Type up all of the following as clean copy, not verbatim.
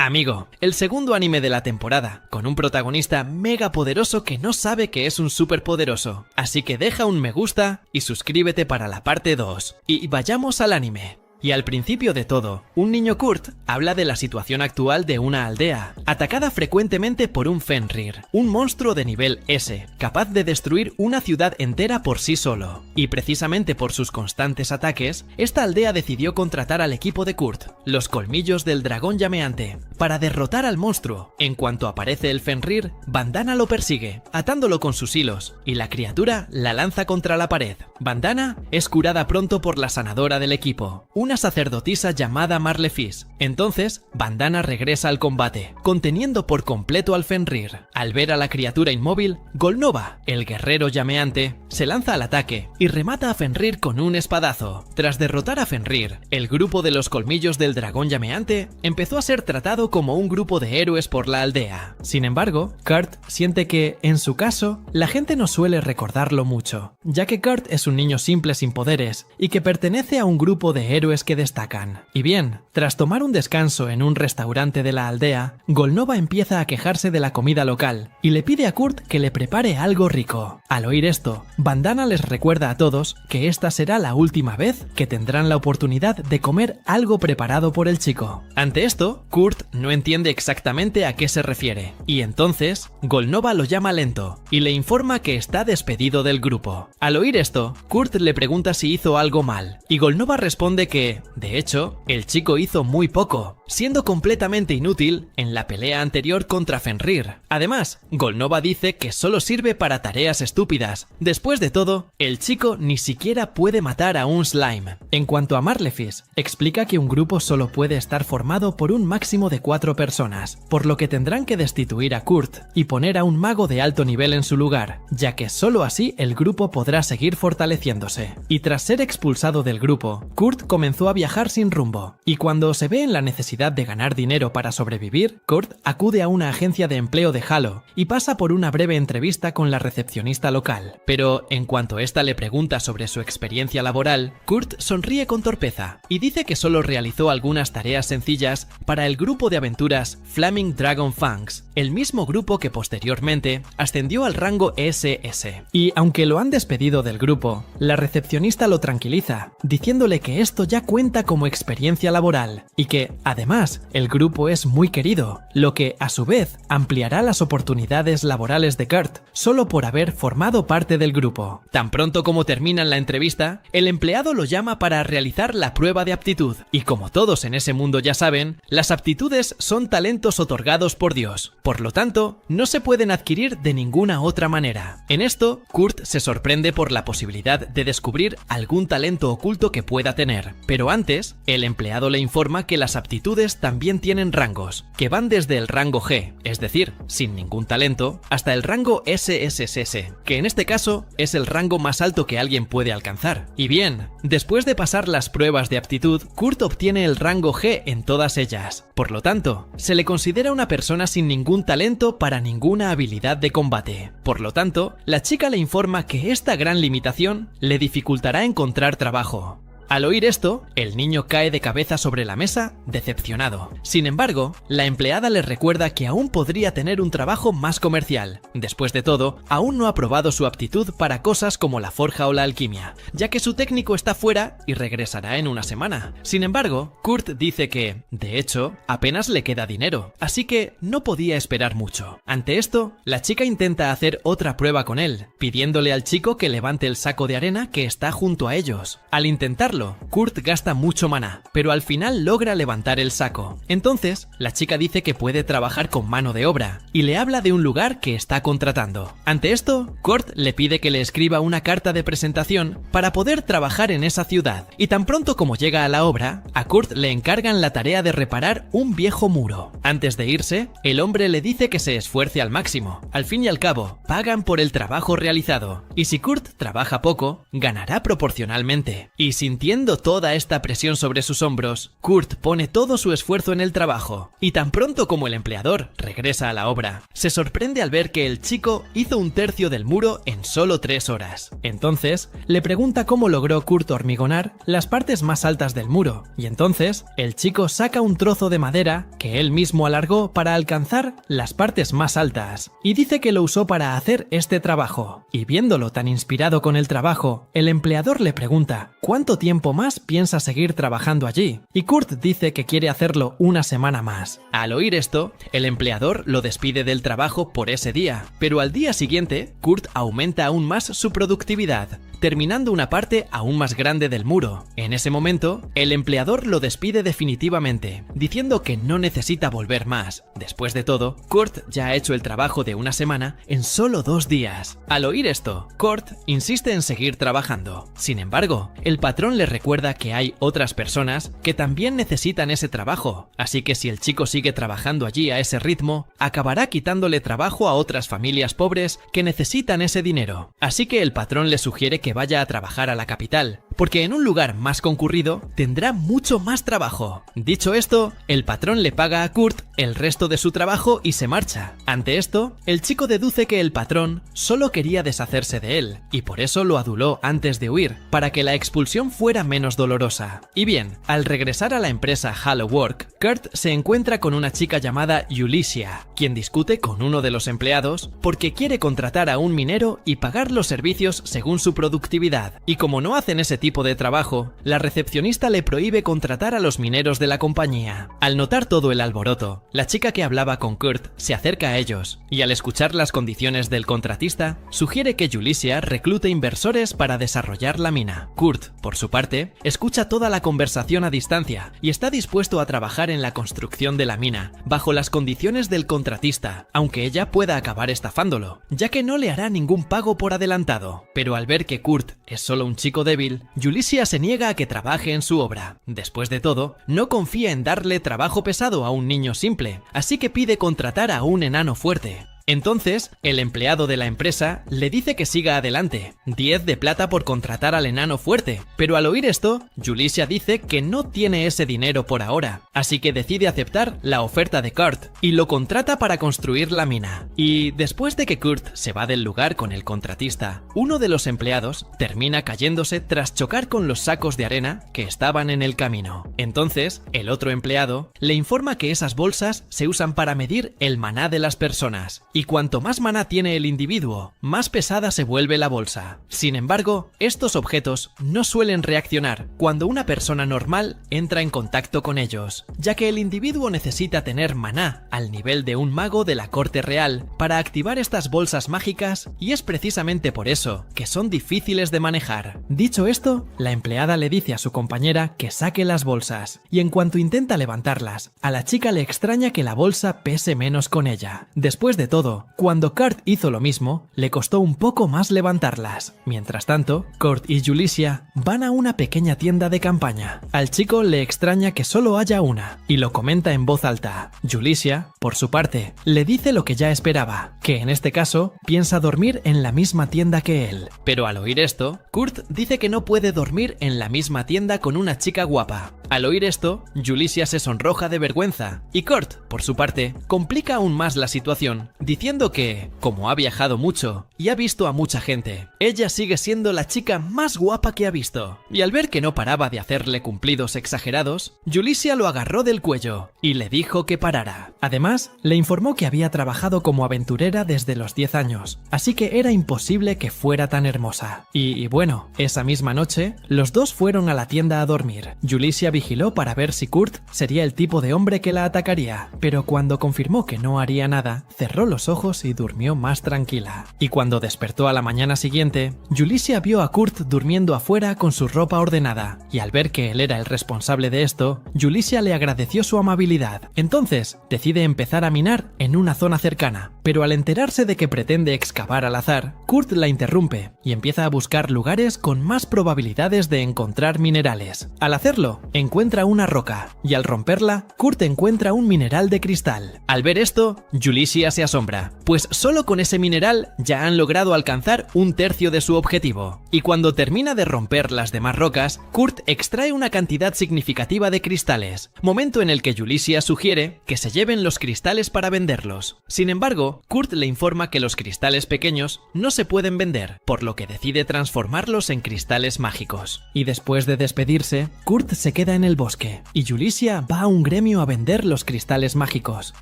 Amigo, el segundo anime de la temporada, con un protagonista mega poderoso que no sabe que es un superpoderoso. Así que deja un me gusta y suscríbete para la parte 2. Y vayamos al anime. Y al principio de todo, un niño Kurt habla de la situación actual de una aldea, atacada frecuentemente por un Fenrir, un monstruo de nivel S, capaz de destruir una ciudad entera por sí solo. Y precisamente por sus constantes ataques, esta aldea decidió contratar al equipo de Kurt, los Colmillos del Dragón Llameante, para derrotar al monstruo. En cuanto aparece el Fenrir, Bandana lo persigue, atándolo con sus hilos, y la criatura la lanza contra la pared. Bandana es curada pronto por la sanadora del equipo, una sacerdotisa llamada Marlefis. Entonces, Bandana regresa al combate, conteniendo por completo al Fenrir. Al ver a la criatura inmóvil, Golnova, el guerrero llameante, se lanza al ataque y remata a Fenrir con un espadazo. Tras derrotar a Fenrir, el grupo de los Colmillos del Dragón Llameante empezó a ser tratado como un grupo de héroes por la aldea. Sin embargo, Kurt siente que, en su caso, la gente no suele recordarlo mucho, ya que Kurt es un niño simple sin poderes y que pertenece a un grupo de héroes que destacan. Y bien, tras tomar un descanso en un restaurante de la aldea, Golnova empieza a quejarse de la comida local y le pide a Kurt que le prepare algo rico. Al oír esto, Bandana les recuerda a todos que esta será la última vez que tendrán la oportunidad de comer algo preparado por el chico. Ante esto, Kurt no entiende exactamente a qué se refiere, y entonces Golnova lo llama lento y le informa que está despedido del grupo. Al oír esto, Kurt le pregunta si hizo algo mal, y Golnova responde que, de hecho, el chico hizo muy poco, siendo completamente inútil en la pelea anterior contra Fenrir. Además, Golnova dice que solo sirve para tareas estúpidas. Después de todo, el chico ni siquiera puede matar a un slime. En cuanto a Marlefis, explica que un grupo solo puede estar formado por un máximo de 4 personas, por lo que tendrán que destituir a Kurt y poner a un mago de alto nivel en su lugar, ya que solo así el grupo podrá seguir fortaleciéndose. Y tras ser expulsado del grupo, Kurt comenzó a viajar sin rumbo, y cuando se ve en la necesidad de ganar dinero para sobrevivir, Kurt acude a una agencia de empleo de Halo y pasa por una breve entrevista con la recepcionista local. Pero en cuanto ésta le pregunta sobre su experiencia laboral, Kurt sonríe con torpeza y dice que solo realizó algunas tareas sencillas para el grupo de aventuras Flaming Dragon Fangs, el mismo grupo que posteriormente ascendió al rango SS. Y aunque lo han despedido del grupo, la recepcionista lo tranquiliza, diciéndole que esto ya cuenta como experiencia laboral y que, además, el grupo es muy querido, lo que, a su vez, ampliará las oportunidades laborales de Kurt, solo por haber formado parte del grupo. Tan pronto como terminan la entrevista, el empleado lo llama para realizar la prueba de aptitud, y como todos en ese mundo ya saben, las aptitudes son talentos otorgados por Dios, por lo tanto, no se pueden adquirir de ninguna otra manera. En esto, Kurt se sorprende por la posibilidad de descubrir algún talento oculto que pueda tener, pero antes, el empleado le informa que las aptitudes también tienen rangos, que van desde el rango G, es decir, sin ningún talento, hasta el rango SSS, que en este caso es el rango más alto que alguien puede alcanzar. Y bien, después de pasar las pruebas de aptitud, Kurt obtiene el rango G en todas ellas. Por lo tanto, se le considera una persona sin ningún talento para ninguna habilidad de combate. Por lo tanto, la chica le informa que esta gran limitación le dificultará encontrar trabajo. Al oír esto, el niño cae de cabeza sobre la mesa, decepcionado. Sin embargo, la empleada le recuerda que aún podría tener un trabajo más comercial. Después de todo, aún no ha probado su aptitud para cosas como la forja o la alquimia, ya que su técnico está fuera y regresará en una semana. Sin embargo, Kurt dice que, de hecho, apenas le queda dinero, así que no podía esperar mucho. Ante esto, la chica intenta hacer otra prueba con él, pidiéndole al chico que levante el saco de arena que está junto a ellos. Al intentarlo, Kurt gasta mucho maná, pero al final logra levantar el saco. Entonces, la chica dice que puede trabajar con mano de obra y le habla de un lugar que está contratando. Ante esto, Kurt le pide que le escriba una carta de presentación para poder trabajar en esa ciudad. Y tan pronto como llega a la obra, a Kurt le encargan la tarea de reparar un viejo muro. Antes de irse, el hombre le dice que se esfuerce al máximo. Al fin y al cabo, pagan por el trabajo realizado, y si Kurt trabaja poco, ganará proporcionalmente. Y sintiendo Sintiendo toda esta presión sobre sus hombros, Kurt pone todo su esfuerzo en el trabajo, y tan pronto como el empleador regresa a la obra, se sorprende al ver que el chico hizo un tercio del muro en solo 3 horas. Entonces, le pregunta cómo logró Kurt hormigonar las partes más altas del muro, y entonces, el chico saca un trozo de madera que él mismo alargó para alcanzar las partes más altas, y dice que lo usó para hacer este trabajo. Y viéndolo tan inspirado con el trabajo, el empleador le pregunta ¿cuánto tiempo más piensa seguir trabajando allí? Y Kurt dice que quiere hacerlo una semana más. Al oír esto, el empleador lo despide del trabajo por ese día, pero al día siguiente, Kurt aumenta aún más su productividad, terminando una parte aún más grande del muro. En ese momento, el empleador lo despide definitivamente, diciendo que no necesita volver más. Después de todo, Kurt ya ha hecho el trabajo de una semana en solo 2 días. Al oír esto, Kurt insiste en seguir trabajando. Sin embargo, el patrón le recuerda que hay otras personas que también necesitan ese trabajo, así que si el chico sigue trabajando allí a ese ritmo, acabará quitándole trabajo a otras familias pobres que necesitan ese dinero. Así que el patrón le sugiere que vaya a trabajar a la capital, porque en un lugar más concurrido tendrá mucho más trabajo. Dicho esto, el patrón le paga a Kurt el resto de su trabajo y se marcha. Ante esto, el chico deduce que el patrón solo quería deshacerse de él, y por eso lo aduló antes de huir, para que la expulsión fuera menos dolorosa. Y bien, al regresar a la empresa Hello Work, Kurt se encuentra con una chica llamada Julissa, quien discute con uno de los empleados porque quiere contratar a un minero y pagar los servicios según su productividad. Y como no hacen ese tipo de trabajo, la recepcionista le prohíbe contratar a los mineros de la compañía. Al notar todo el alboroto, la chica que hablaba con Kurt se acerca a ellos y al escuchar las condiciones del contratista, sugiere que Julissa reclute inversores para desarrollar la mina. Kurt, por su parte, escucha toda la conversación a distancia y está dispuesto a trabajar en la construcción de la mina, bajo las condiciones del contratista, aunque ella pueda acabar estafándolo, ya que no le hará ningún pago por adelantado. Pero al ver que Kurt es solo un chico débil, Julissa se niega a que trabaje en su obra. Después de todo, no confía en darle trabajo pesado a un niño simple, así que pide contratar a un enano fuerte. Entonces, el empleado de la empresa le dice que siga adelante, 10 de plata por contratar al enano fuerte, pero al oír esto, Julissa dice que no tiene ese dinero por ahora, así que decide aceptar la oferta de Kurt y lo contrata para construir la mina. Y después de que Kurt se va del lugar con el contratista, uno de los empleados termina cayéndose tras chocar con los sacos de arena que estaban en el camino. Entonces, el otro empleado le informa que esas bolsas se usan para medir el maná de las personas, y cuanto más maná tiene el individuo, más pesada se vuelve la bolsa. Sin embargo, estos objetos no suelen reaccionar cuando una persona normal entra en contacto con ellos, ya que el individuo necesita tener maná al nivel de un mago de la corte real para activar estas bolsas mágicas, y es precisamente por eso que son difíciles de manejar. Dicho esto, la empleada le dice a su compañera que saque las bolsas, y en cuanto intenta levantarlas, a la chica le extraña que la bolsa pese menos con ella. Después de todo, cuando Kurt hizo lo mismo, le costó un poco más levantarlas. Mientras tanto, Kurt y Julissa van a una pequeña tienda de campaña. Al chico le extraña que solo haya una, y lo comenta en voz alta. Julissa, por su parte, le dice lo que ya esperaba, que en este caso piensa dormir en la misma tienda que él. Pero al oír esto, Kurt dice que no puede dormir en la misma tienda con una chica guapa. Al oír esto, Julissa se sonroja de vergüenza, y Kurt, por su parte, complica aún más la situación, diciendo que, como ha viajado mucho y ha visto a mucha gente, ella sigue siendo la chica más guapa que ha visto. Y al ver que no paraba de hacerle cumplidos exagerados, Julissa lo agarró del cuello y le dijo que parara. Además, le informó que había trabajado como aventurera desde los 10 años, así que era imposible que fuera tan hermosa. Y bueno, esa misma noche, los dos fueron a la tienda a dormir. Julissa vigiló para ver si Kurt sería el tipo de hombre que la atacaría, pero cuando confirmó que no haría nada, cerró los ojos y durmió más tranquila. Y cuando despertó a la mañana siguiente, Julissa vio a Kurt durmiendo afuera con su ropa ordenada, y al ver que él era el responsable de esto, Julissa le agradeció su amabilidad. Entonces, decide empezar a minar en una zona cercana, pero al enterarse de que pretende excavar al azar, Kurt la interrumpe y empieza a buscar lugares con más probabilidades de encontrar minerales. Al hacerlo, encuentra una roca, y al romperla, Kurt encuentra un mineral de cristal. Al ver esto, Julissa se asombra, pues solo con ese mineral ya han han logrado alcanzar un tercio de su objetivo. Y cuando termina de romper las demás rocas, Kurt extrae una cantidad significativa de cristales, momento en el que Julissa sugiere que se lleven los cristales para venderlos. Sin embargo, Kurt le informa que los cristales pequeños no se pueden vender, por lo que decide transformarlos en cristales mágicos. Y después de despedirse, Kurt se queda en el bosque, y Julissa va a un gremio a vender los cristales mágicos.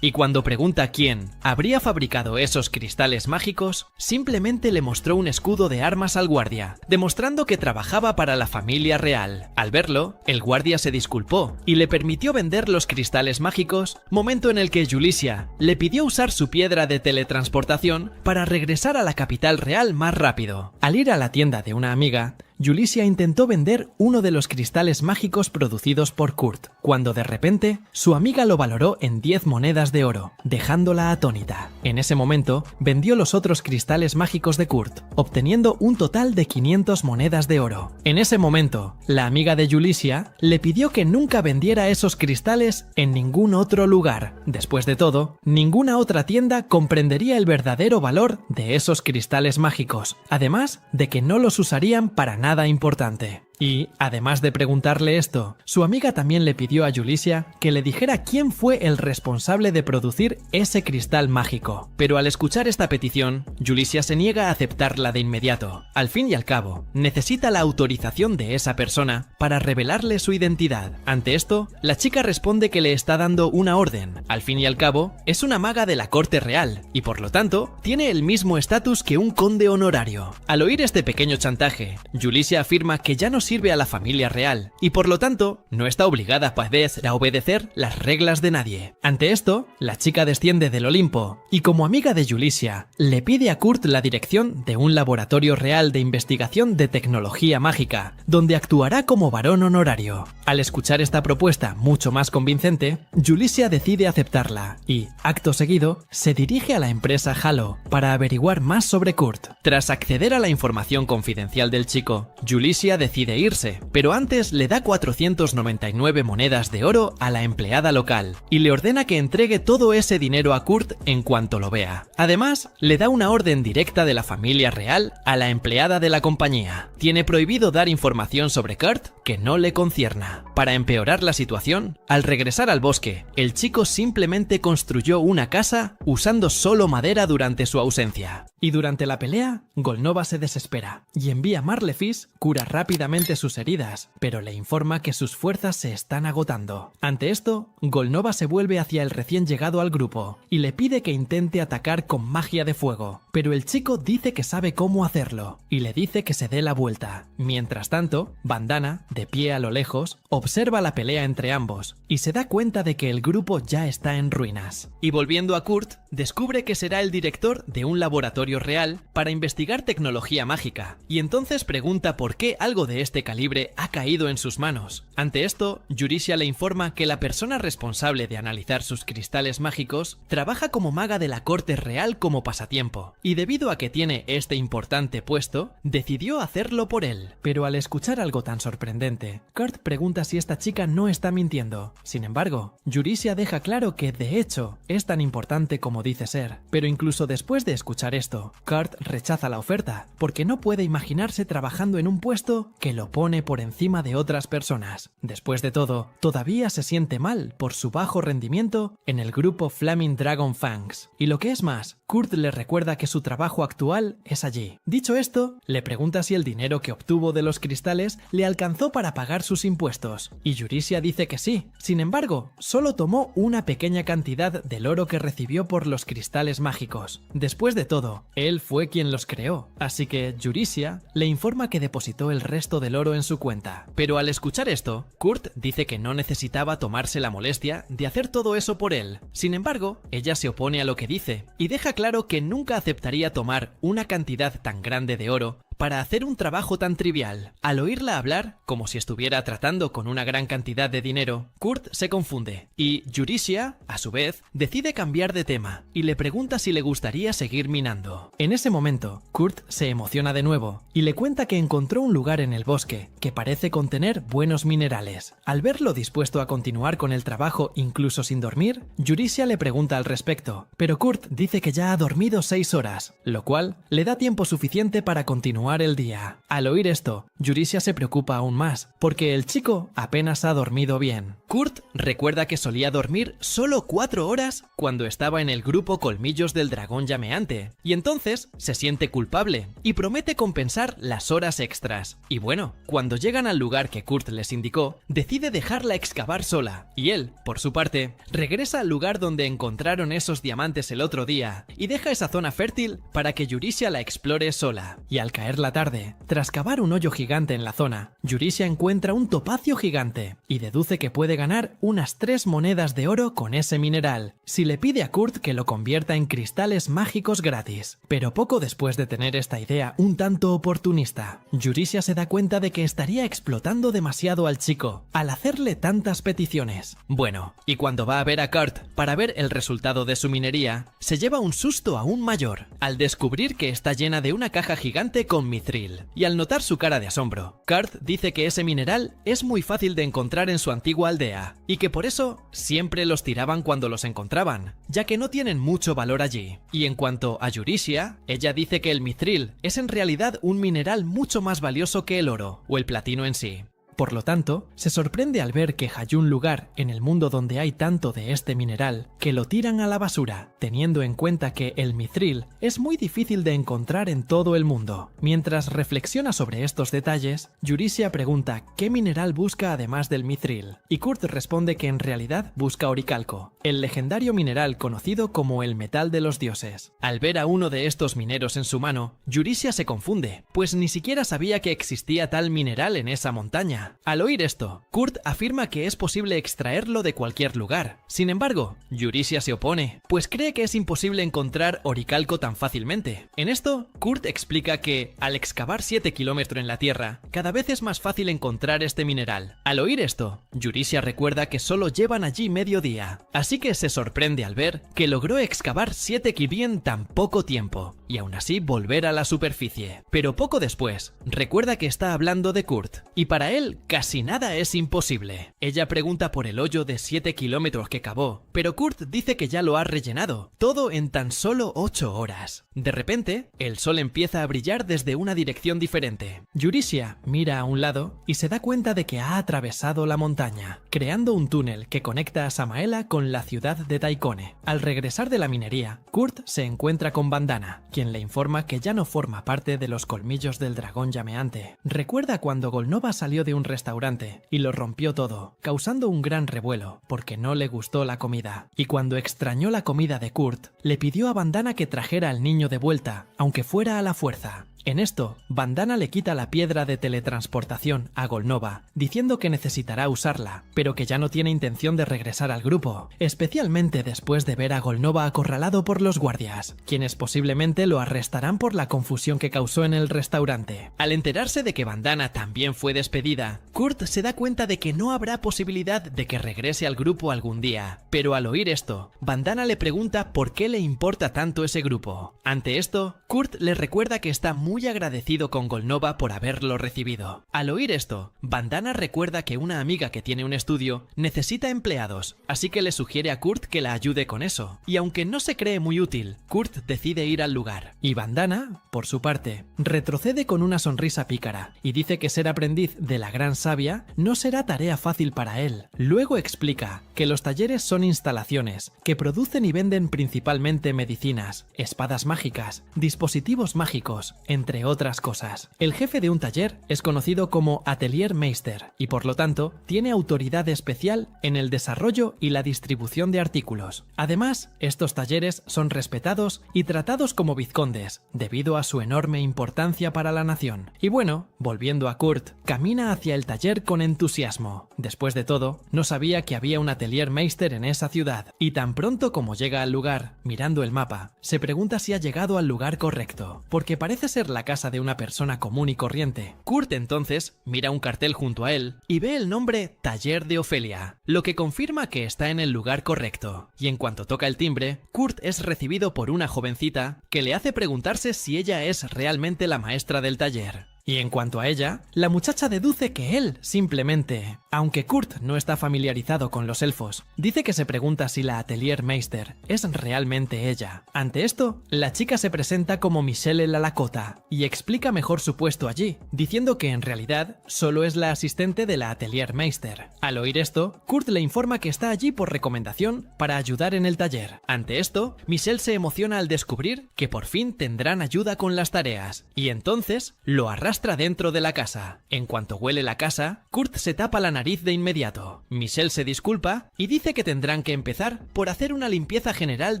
Y cuando pregunta quién habría fabricado esos cristales mágicos, simplemente le mostró un escudo de armas al guardia, demostrando que trabajaba para la familia real. Al verlo, el guardia se disculpó y le permitió vender los cristales mágicos, momento en el que Julissa le pidió usar su piedra de teletransportación para regresar a la capital real más rápido. Al ir a la tienda de una amiga, Julissa intentó vender uno de los cristales mágicos producidos por Kurt, cuando de repente su amiga lo valoró en 10 monedas de oro, dejándola atónita. En ese momento, vendió los otros cristales mágicos de Kurt, obteniendo un total de 500 monedas de oro. En ese momento, la amiga de Julissa le pidió que nunca vendiera esos cristales en ningún otro lugar. Después de todo, ninguna otra tienda comprendería el verdadero valor de esos cristales mágicos, además de que no los usarían para nada importante. Y, además de preguntarle esto, su amiga también le pidió a Julissa que le dijera quién fue el responsable de producir ese cristal mágico. Pero al escuchar esta petición, Julissa se niega a aceptarla de inmediato. Al fin y al cabo, necesita la autorización de esa persona para revelarle su identidad. Ante esto, la chica responde que le está dando una orden. Al fin y al cabo, es una maga de la corte real, y por lo tanto, tiene el mismo estatus que un conde honorario. Al oír este pequeño chantaje, Julissa afirma que ya no sirve a la familia real y por lo tanto no está obligada a obedecer las reglas de nadie. Ante esto, la chica desciende del Olimpo y como amiga de Julissa le pide a Kurt la dirección de un laboratorio real de investigación de tecnología mágica, donde actuará como varón honorario. Al escuchar esta propuesta mucho más convincente, Julissa decide aceptarla y, acto seguido, se dirige a la empresa Halo para averiguar más sobre Kurt. Tras acceder a la información confidencial del chico, Julissa decide irse, pero antes le da 499 monedas de oro a la empleada local y le ordena que entregue todo ese dinero a Kurt en cuanto lo vea. Además, le da una orden directa de la familia real a la empleada de la compañía. Tiene prohibido dar información sobre Kurt que no le concierna. Para empeorar la situación, al regresar al bosque, el chico simplemente construyó una casa usando solo madera durante su ausencia. Y durante la pelea, Golnova se desespera y envía a Marlefis curar rápidamente sus heridas, pero le informa que sus fuerzas se están agotando. Ante esto, Golnova se vuelve hacia el recién llegado al grupo y le pide que intente atacar con magia de fuego, pero el chico dice que sabe cómo hacerlo y le dice que se dé la vuelta. Mientras tanto, Bandana, de pie a lo lejos, observa la pelea entre ambos y se da cuenta de que el grupo ya está en ruinas. Y volviendo a Kurt, descubre que será el director de un laboratorio real para investigar tecnología mágica y entonces pregunta por qué algo de este calibre ha caído en sus manos. Ante esto, Julissa le informa que la persona responsable de analizar sus cristales mágicos trabaja como maga de la corte real como pasatiempo y debido a que tiene este importante puesto, decidió hacerlo por él. Pero al escuchar algo tan sorprendente, Kurt pregunta si esta chica no está mintiendo. Sin embargo, Julissa deja claro que de hecho es tan importante como dice ser, pero incluso después de escuchar esto, Kurt rechaza la oferta porque no puede imaginarse trabajando en un puesto que lo pone por encima de otras personas. Después de todo, todavía se siente mal por su bajo rendimiento en el grupo Flaming Dragon Fangs. Y lo que es más, Kurt le recuerda que su trabajo actual es allí. Dicho esto, le pregunta si el dinero que obtuvo de los cristales le alcanzó para pagar sus impuestos. Y Julissa dice que sí. Sin embargo, solo tomó una pequeña cantidad del oro que recibió por los cristales mágicos. Después de todo, él fue quien los creó. Así que Julissa le informa que depositó el resto del oro en su cuenta. Pero al escuchar esto, Kurt dice que no necesitaba tomarse la molestia de hacer todo eso por él. Sin embargo, ella se opone a lo que dice y deja claro que nunca aceptaría tomar una cantidad tan grande de oro para hacer un trabajo tan trivial. Al oírla hablar, como si estuviera tratando con una gran cantidad de dinero, Kurt se confunde y Yurisia, a su vez, decide cambiar de tema y le pregunta si le gustaría seguir minando. En ese momento, Kurt se emociona de nuevo y le cuenta que encontró un lugar en el bosque que parece contener buenos minerales. Al verlo dispuesto a continuar con el trabajo incluso sin dormir, Yurisia le pregunta al respecto, pero Kurt dice que ya ha dormido 6 horas, lo cual le da tiempo suficiente para continuar el día. Al oír esto, Yurisia se preocupa aún más, porque el chico apenas ha dormido bien. Kurt recuerda que solía dormir solo 4 horas cuando estaba en el grupo Colmillos del Dragón Llameante, y entonces se siente culpable y promete compensar las horas extras. Y bueno, cuando llegan al lugar que Kurt les indicó, decide dejarla excavar sola, y él, por su parte, regresa al lugar donde encontraron esos diamantes el otro día y deja esa zona fértil para que Yurisia la explore sola. Y al caer la tarde, tras cavar un hoyo gigante en la zona, Yurisia encuentra un topacio gigante y deduce que puede ganar unas 3 monedas de oro con ese mineral, si le pide a Kurt que lo convierta en cristales mágicos gratis. Pero poco después de tener esta idea un tanto oportunista, Yurisia se da cuenta de que estaría explotando demasiado al chico al hacerle tantas peticiones. Bueno, y cuando va a ver a Kurt para ver el resultado de su minería, se lleva un susto aún mayor al descubrir que está llena de una caja gigante con mithril, y al notar su cara de asombro, Kurt dice que ese mineral es muy fácil de encontrar en su antigua aldea y que por eso siempre los tiraban cuando los encontraban, ya que no tienen mucho valor allí. Y en cuanto a Yurisia, ella dice que el mithril es en realidad un mineral mucho más valioso que el oro o el platino en sí. Por lo tanto, se sorprende al ver que hay un lugar en el mundo donde hay tanto de este mineral que lo tiran a la basura, teniendo en cuenta que el mithril es muy difícil de encontrar en todo el mundo. Mientras reflexiona sobre estos detalles, Yurisia pregunta qué mineral busca además del mithril, y Kurt responde que en realidad busca oricalco, el legendario mineral conocido como el metal de los dioses. Al ver a uno de estos mineros en su mano, Yurisia se confunde, pues ni siquiera sabía que existía tal mineral en esa montaña. Al oír esto, Kurt afirma que es posible extraerlo de cualquier lugar. Sin embargo, Yurisia se opone, pues cree que es imposible encontrar oricalco tan fácilmente. En esto, Kurt explica que, al excavar 7 kilómetros en la tierra, cada vez es más fácil encontrar este mineral. Al oír esto, Yurisia recuerda que solo llevan allí medio día, así que se sorprende al ver que logró excavar 7 km en tan poco tiempo, y aún así volver a la superficie. Pero poco después, recuerda que está hablando de Kurt, y para él casi nada es imposible. Ella pregunta por el hoyo de 7 kilómetros que cavó, pero Kurt dice que ya lo ha rellenado, todo en tan solo 8 horas. De repente, el sol empieza a brillar desde una dirección diferente. Yurisia mira a un lado y se da cuenta de que ha atravesado la montaña, creando un túnel que conecta a Samaela con la ciudad de Taikone. Al regresar de la minería, Kurt se encuentra con Bandana, quien le informa que ya no forma parte de los Colmillos del Dragón Llameante. Recuerda cuando Golnova salió de un restaurante y lo rompió todo, causando un gran revuelo porque no le gustó la comida, y cuando extrañó la comida de Kurt, le pidió a Bandana que trajera al niño de vuelta, aunque fuera a la fuerza. En esto, Bandana le quita la piedra de teletransportación a Golnova, diciendo que necesitará usarla, pero que ya no tiene intención de regresar al grupo, especialmente después de ver a Golnova acorralado por los guardias, quienes posiblemente lo arrestarán por la confusión que causó en el restaurante. Al enterarse de que Bandana también fue despedida, Kurt se da cuenta de que no habrá posibilidad de que regrese al grupo algún día, pero al oír esto, Bandana le pregunta por qué le importa tanto ese grupo. Ante esto, Kurt le recuerda que está muy agradecido con Golnova por haberlo recibido. Al oír esto, Bandana recuerda que una amiga que tiene un estudio necesita empleados, así que le sugiere a Kurt que la ayude con eso. Y aunque no se cree muy útil, Kurt decide ir al lugar. Y Bandana, por su parte, retrocede con una sonrisa pícara y dice que ser aprendiz de la gran sabia no será tarea fácil para él. Luego explica que los talleres son instalaciones que producen y venden principalmente medicinas, espadas mágicas, dispositivos mágicos, entre otras cosas. El jefe de un taller es conocido como Atelier Meister y por lo tanto tiene autoridad especial en el desarrollo y la distribución de artículos. Además, estos talleres son respetados y tratados como vizcondes debido a su enorme importancia para la nación. Y bueno, volviendo a Kurt, camina hacia el taller con entusiasmo. Después de todo, no sabía que había un Atelier Meister en esa ciudad, y tan pronto como llega al lugar, mirando el mapa, se pregunta si ha llegado al lugar correcto, porque parece ser la casa de una persona común y corriente. Kurt entonces mira un cartel junto a él y ve el nombre Taller de Ofelia, lo que confirma que está en el lugar correcto. Y en cuanto toca el timbre, Kurt es recibido por una jovencita que le hace preguntarse si ella es realmente la maestra del taller. Y en cuanto a ella, la muchacha deduce que él simplemente, aunque Kurt no está familiarizado con los elfos, dice que se pregunta si la Ateliermeister es realmente ella. Ante esto, la chica se presenta como Michelle la Lakota y explica mejor su puesto allí, diciendo que en realidad solo es la asistente de la Ateliermeister. Al oír esto, Kurt le informa que está allí por recomendación para ayudar en el taller. Ante esto, Michelle se emociona al descubrir que por fin tendrán ayuda con las tareas, y entonces lo arrastra dentro de la casa. En cuanto huele la casa, Kurt se tapa la nariz de inmediato. Michelle se disculpa y dice que tendrán que empezar por hacer una limpieza general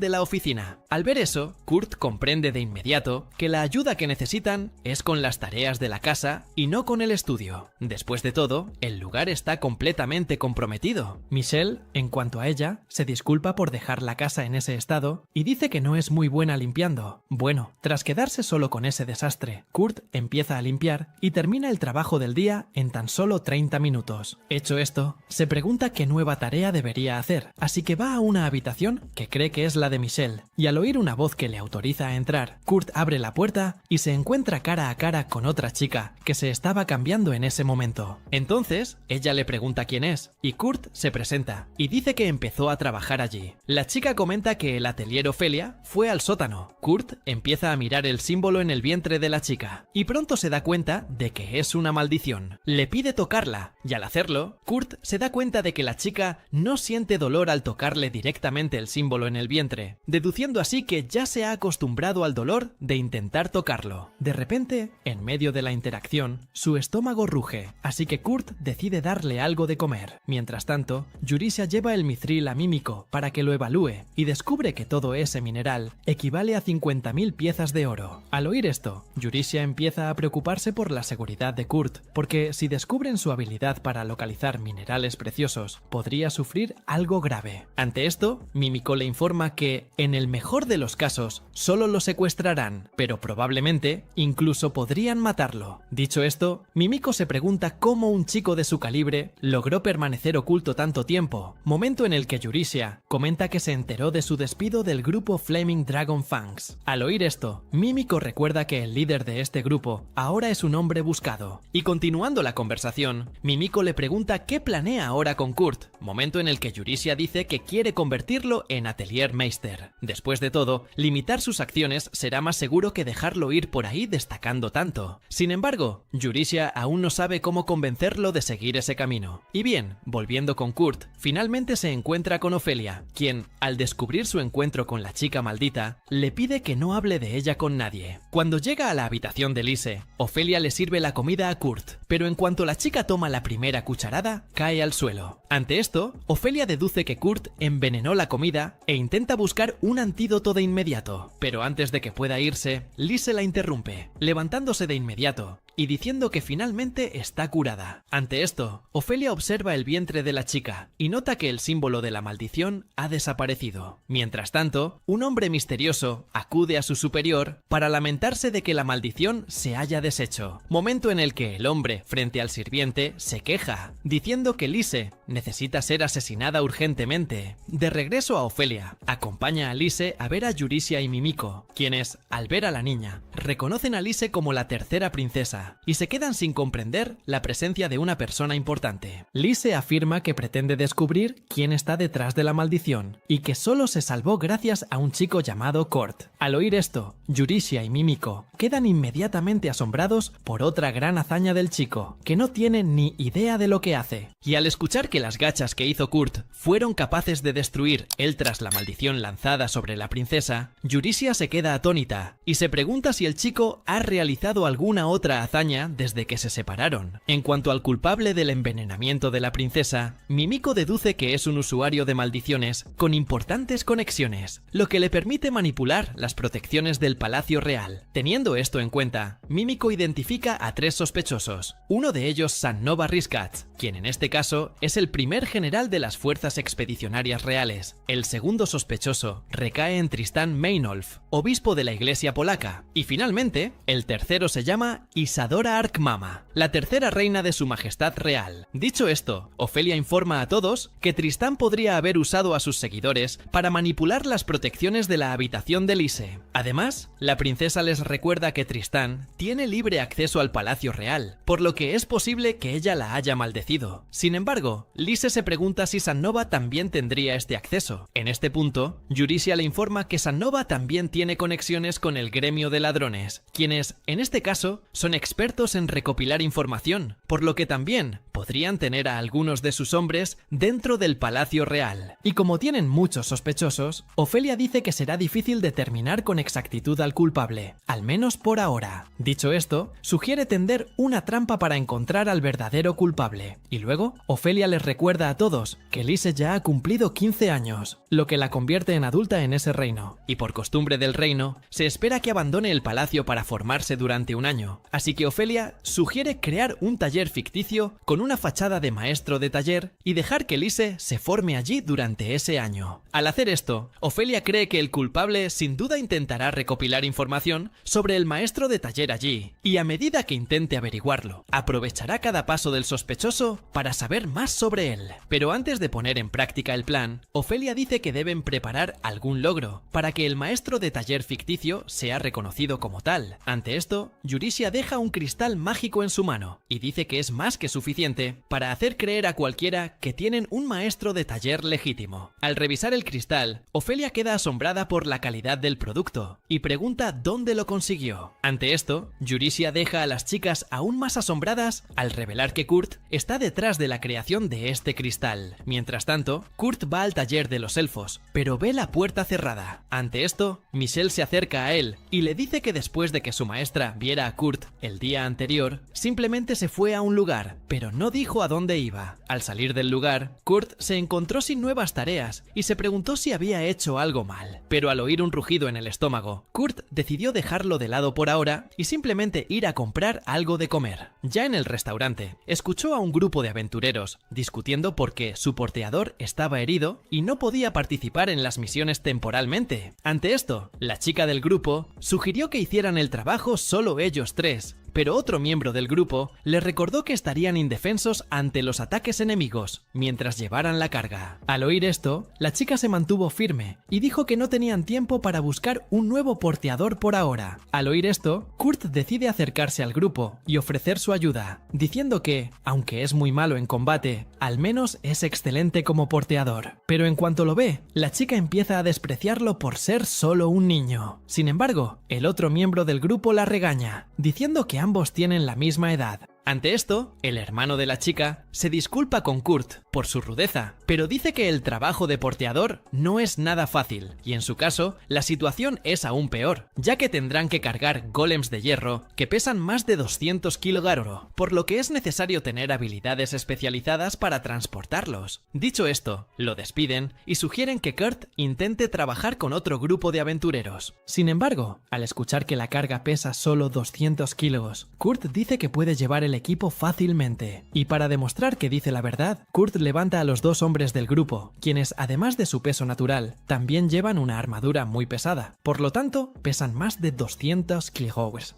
de la oficina. Al ver eso, Kurt comprende de inmediato que la ayuda que necesitan es con las tareas de la casa y no con el estudio. Después de todo, el lugar está completamente comprometido. Michelle, en cuanto a ella, se disculpa por dejar la casa en ese estado y dice que no es muy buena limpiando. Bueno, tras quedarse solo con ese desastre, Kurt empieza a limpiar y termina el trabajo del día en tan solo 30 minutos. Hecho esto, se pregunta qué nueva tarea debería hacer, así que va a una habitación que cree que es la de Michelle, y al oír una voz que le autoriza a entrar, Kurt abre la puerta y se encuentra cara a cara con otra chica que se estaba cambiando en ese momento. Entonces, ella le pregunta quién es, y Kurt se presenta y dice que empezó a trabajar allí. La chica comenta que el atelier Ofelia fue al sótano. Kurt empieza a mirar el símbolo en el vientre de la chica, y pronto se da cuenta de que es una maldición. Le pide tocarla, y al hacerlo, Kurt se da cuenta de que la chica no siente dolor al tocarle directamente el símbolo en el vientre, deduciendo así que ya se ha acostumbrado al dolor de intentar tocarlo. De repente, en medio de la interacción, su estómago ruge, así que Kurt decide darle algo de comer. Mientras tanto, Yurisia lleva el mithril a Mímico para que lo evalúe y descubre que todo ese mineral equivale a 50.000 piezas de oro. Al oír esto, Yurisia empieza a preocuparse por la seguridad de Kurt, porque si descubren su habilidad para localizar minerales preciosos, podría sufrir algo grave. Ante esto, Mímico le informa que, en el mejor de los casos, solo lo secuestrarán, pero probablemente incluso podrían matarlo. Dicho esto, Mímico se pregunta cómo un chico de su calibre logró permanecer oculto tanto tiempo, momento en el que Yurisia comenta que se enteró de su despido del grupo Flaming Dragon Fangs. Al oír esto, Mímico recuerda que el líder de este grupo ahora es un hombre buscado. Y continuando la conversación, Mímico le pregunta qué planea ahora con Kurt, momento en el que Yurisia dice que quiere convertirlo en Ateliermeister. Después de todo, limitar sus acciones será más seguro que dejarlo ir por ahí destacando tanto. Sin embargo, Yurisia aún no sabe cómo convencerlo de seguir ese camino. Y bien, volviendo con Kurt, finalmente se encuentra con Ofelia, quien, al descubrir su encuentro con la chica maldita, le pide que no hable de ella con nadie. Cuando llega a la habitación de Lise, Ofelia le sirve la comida a Kurt, pero en cuanto la chica toma la primera cucharada, cae al suelo. Ante esto, Ofelia deduce que Kurt envenenó la comida e intenta buscar un antídoto de inmediato, pero antes de que pueda irse, Lise la interrumpe, levantándose de inmediato y diciendo que finalmente está curada. Ante esto, Ofelia observa el vientre de la chica y nota que el símbolo de la maldición ha desaparecido. Mientras tanto, un hombre misterioso acude a su superior para lamentarse de que la maldición se haya deshecho, momento en el que el hombre, frente al sirviente, se queja, diciendo que Lise necesita ser asesinada urgentemente. De regreso a Ofelia, acompaña a Lise a ver a Yurisia y Mímico, quienes, al ver a la niña, reconocen a Lise como la tercera princesa y se quedan sin comprender la presencia de una persona importante. Lise afirma que pretende descubrir quién está detrás de la maldición y que solo se salvó gracias a un chico llamado Kurt. Al oír esto, Yurisia y Mímico quedan inmediatamente asombrados por otra gran hazaña del chico, que no tiene ni idea de lo que hace. Y al escuchar que las gachas que hizo Kurt fueron capaces de destruir él tras la maldición lanzada sobre la princesa, Yurisia se queda atónita y se pregunta si el chico ha realizado alguna otra hazaña desde que se separaron. En cuanto al culpable del envenenamiento de la princesa, Mímico deduce que es un usuario de maldiciones con importantes conexiones, lo que le permite manipular las protecciones del Palacio Real. Teniendo esto en cuenta, Mímico identifica a 3 sospechosos, uno de ellos San Nova Riscats, quien en este caso es el el primer general de las fuerzas expedicionarias reales. El segundo sospechoso recae en Tristán Meinolf, obispo de la iglesia polaca. Y finalmente, el tercero se llama Isadora Arkmama, la tercera reina de su majestad real. Dicho esto, Ofelia informa a todos que Tristán podría haber usado a sus seguidores para manipular las protecciones de la habitación de Lise. Además, la princesa les recuerda que Tristán tiene libre acceso al palacio real, por lo que es posible que ella la haya maldecido. Sin embargo, Lise se pregunta si Sannova también tendría este acceso. En este punto, Yurisia le informa que Sannova también tiene conexiones con el gremio de ladrones, quienes, en este caso, son expertos en recopilar información, por lo que también podrían tener a algunos de sus hombres dentro del palacio real. Y como tienen muchos sospechosos, Ofelia dice que será difícil determinar con exactitud al culpable, al menos por ahora. Dicho esto, sugiere tender una trampa para encontrar al verdadero culpable. Y luego, Ofelia les recuerda a todos que Lise ya ha cumplido 15 años, lo que la convierte en adulta en ese reino. Y por costumbre del reino, se espera que abandone el palacio para formarse durante un año. Así que Ofelia sugiere crear un taller ficticio con una fachada de maestro de taller y dejar que Lise se forme allí durante ese año. Al hacer esto, Ofelia cree que el culpable sin duda intentará recopilar información sobre el maestro de taller allí, y a medida que intente averiguarlo, aprovechará cada paso del sospechoso para saber más sobre él. Pero antes de poner en práctica el plan, Ofelia dice que deben preparar algún logro para que el maestro de taller ficticio sea reconocido como tal. Ante esto, Yurisia deja un cristal mágico en su mano y dice que es más que suficiente para hacer creer a cualquiera que tienen un maestro de taller legítimo. Al revisar el cristal, Ofelia queda asombrada por la calidad del producto y pregunta dónde lo consiguió. Ante esto, Yurisia deja a las chicas aún más asombradas al revelar que Kurt está detrás de la creación de este cristal. Mientras tanto, Kurt va al taller de los elfos, pero ve la puerta cerrada. Ante esto, Michelle se acerca a él y le dice que después de que su maestra viera a Kurt el día anterior, simplemente se fue a un lugar, pero no dijo a dónde iba. Al salir del lugar, Kurt se encontró sin nuevas tareas y se preguntó si había hecho algo mal. Pero al oír un rugido en el estómago, Kurt decidió dejarlo de lado por ahora y simplemente ir a comprar algo de comer. Ya en el restaurante, escuchó a un grupo de aventureros discutiendo porque su porteador estaba herido y no podía participar en las misiones temporalmente. Ante esto, la chica del grupo sugirió que hicieran el trabajo solo ellos tres, pero otro miembro del grupo le recordó que estarían indefensos ante los ataques enemigos mientras llevaran la carga. Al oír esto, la chica se mantuvo firme y dijo que no tenían tiempo para buscar un nuevo porteador por ahora. Al oír esto, Kurt decide acercarse al grupo y ofrecer su ayuda, diciendo que, aunque es muy malo en combate, al menos es excelente como porteador. Pero en cuanto lo ve, la chica empieza a despreciarlo por ser solo un niño. Sin embargo, el otro miembro del grupo la regaña, diciendo que ambos tienen la misma edad. Ante esto, el hermano de la chica se disculpa con Kurt por su rudeza, pero dice que el trabajo de porteador no es nada fácil, y en su caso, la situación es aún peor, ya que tendrán que cargar golems de hierro que pesan más de 200 kg, por lo que es necesario tener habilidades especializadas para transportarlos. Dicho esto, lo despiden y sugieren que Kurt intente trabajar con otro grupo de aventureros. Sin embargo, al escuchar que la carga pesa solo 200 kilos, Kurt dice que puede llevar el equipo fácilmente. Y para demostrar que dice la verdad, Kurt levanta a los dos hombres del grupo, quienes además de su peso natural, también llevan una armadura muy pesada. Por lo tanto, pesan más de 200 kilogramos.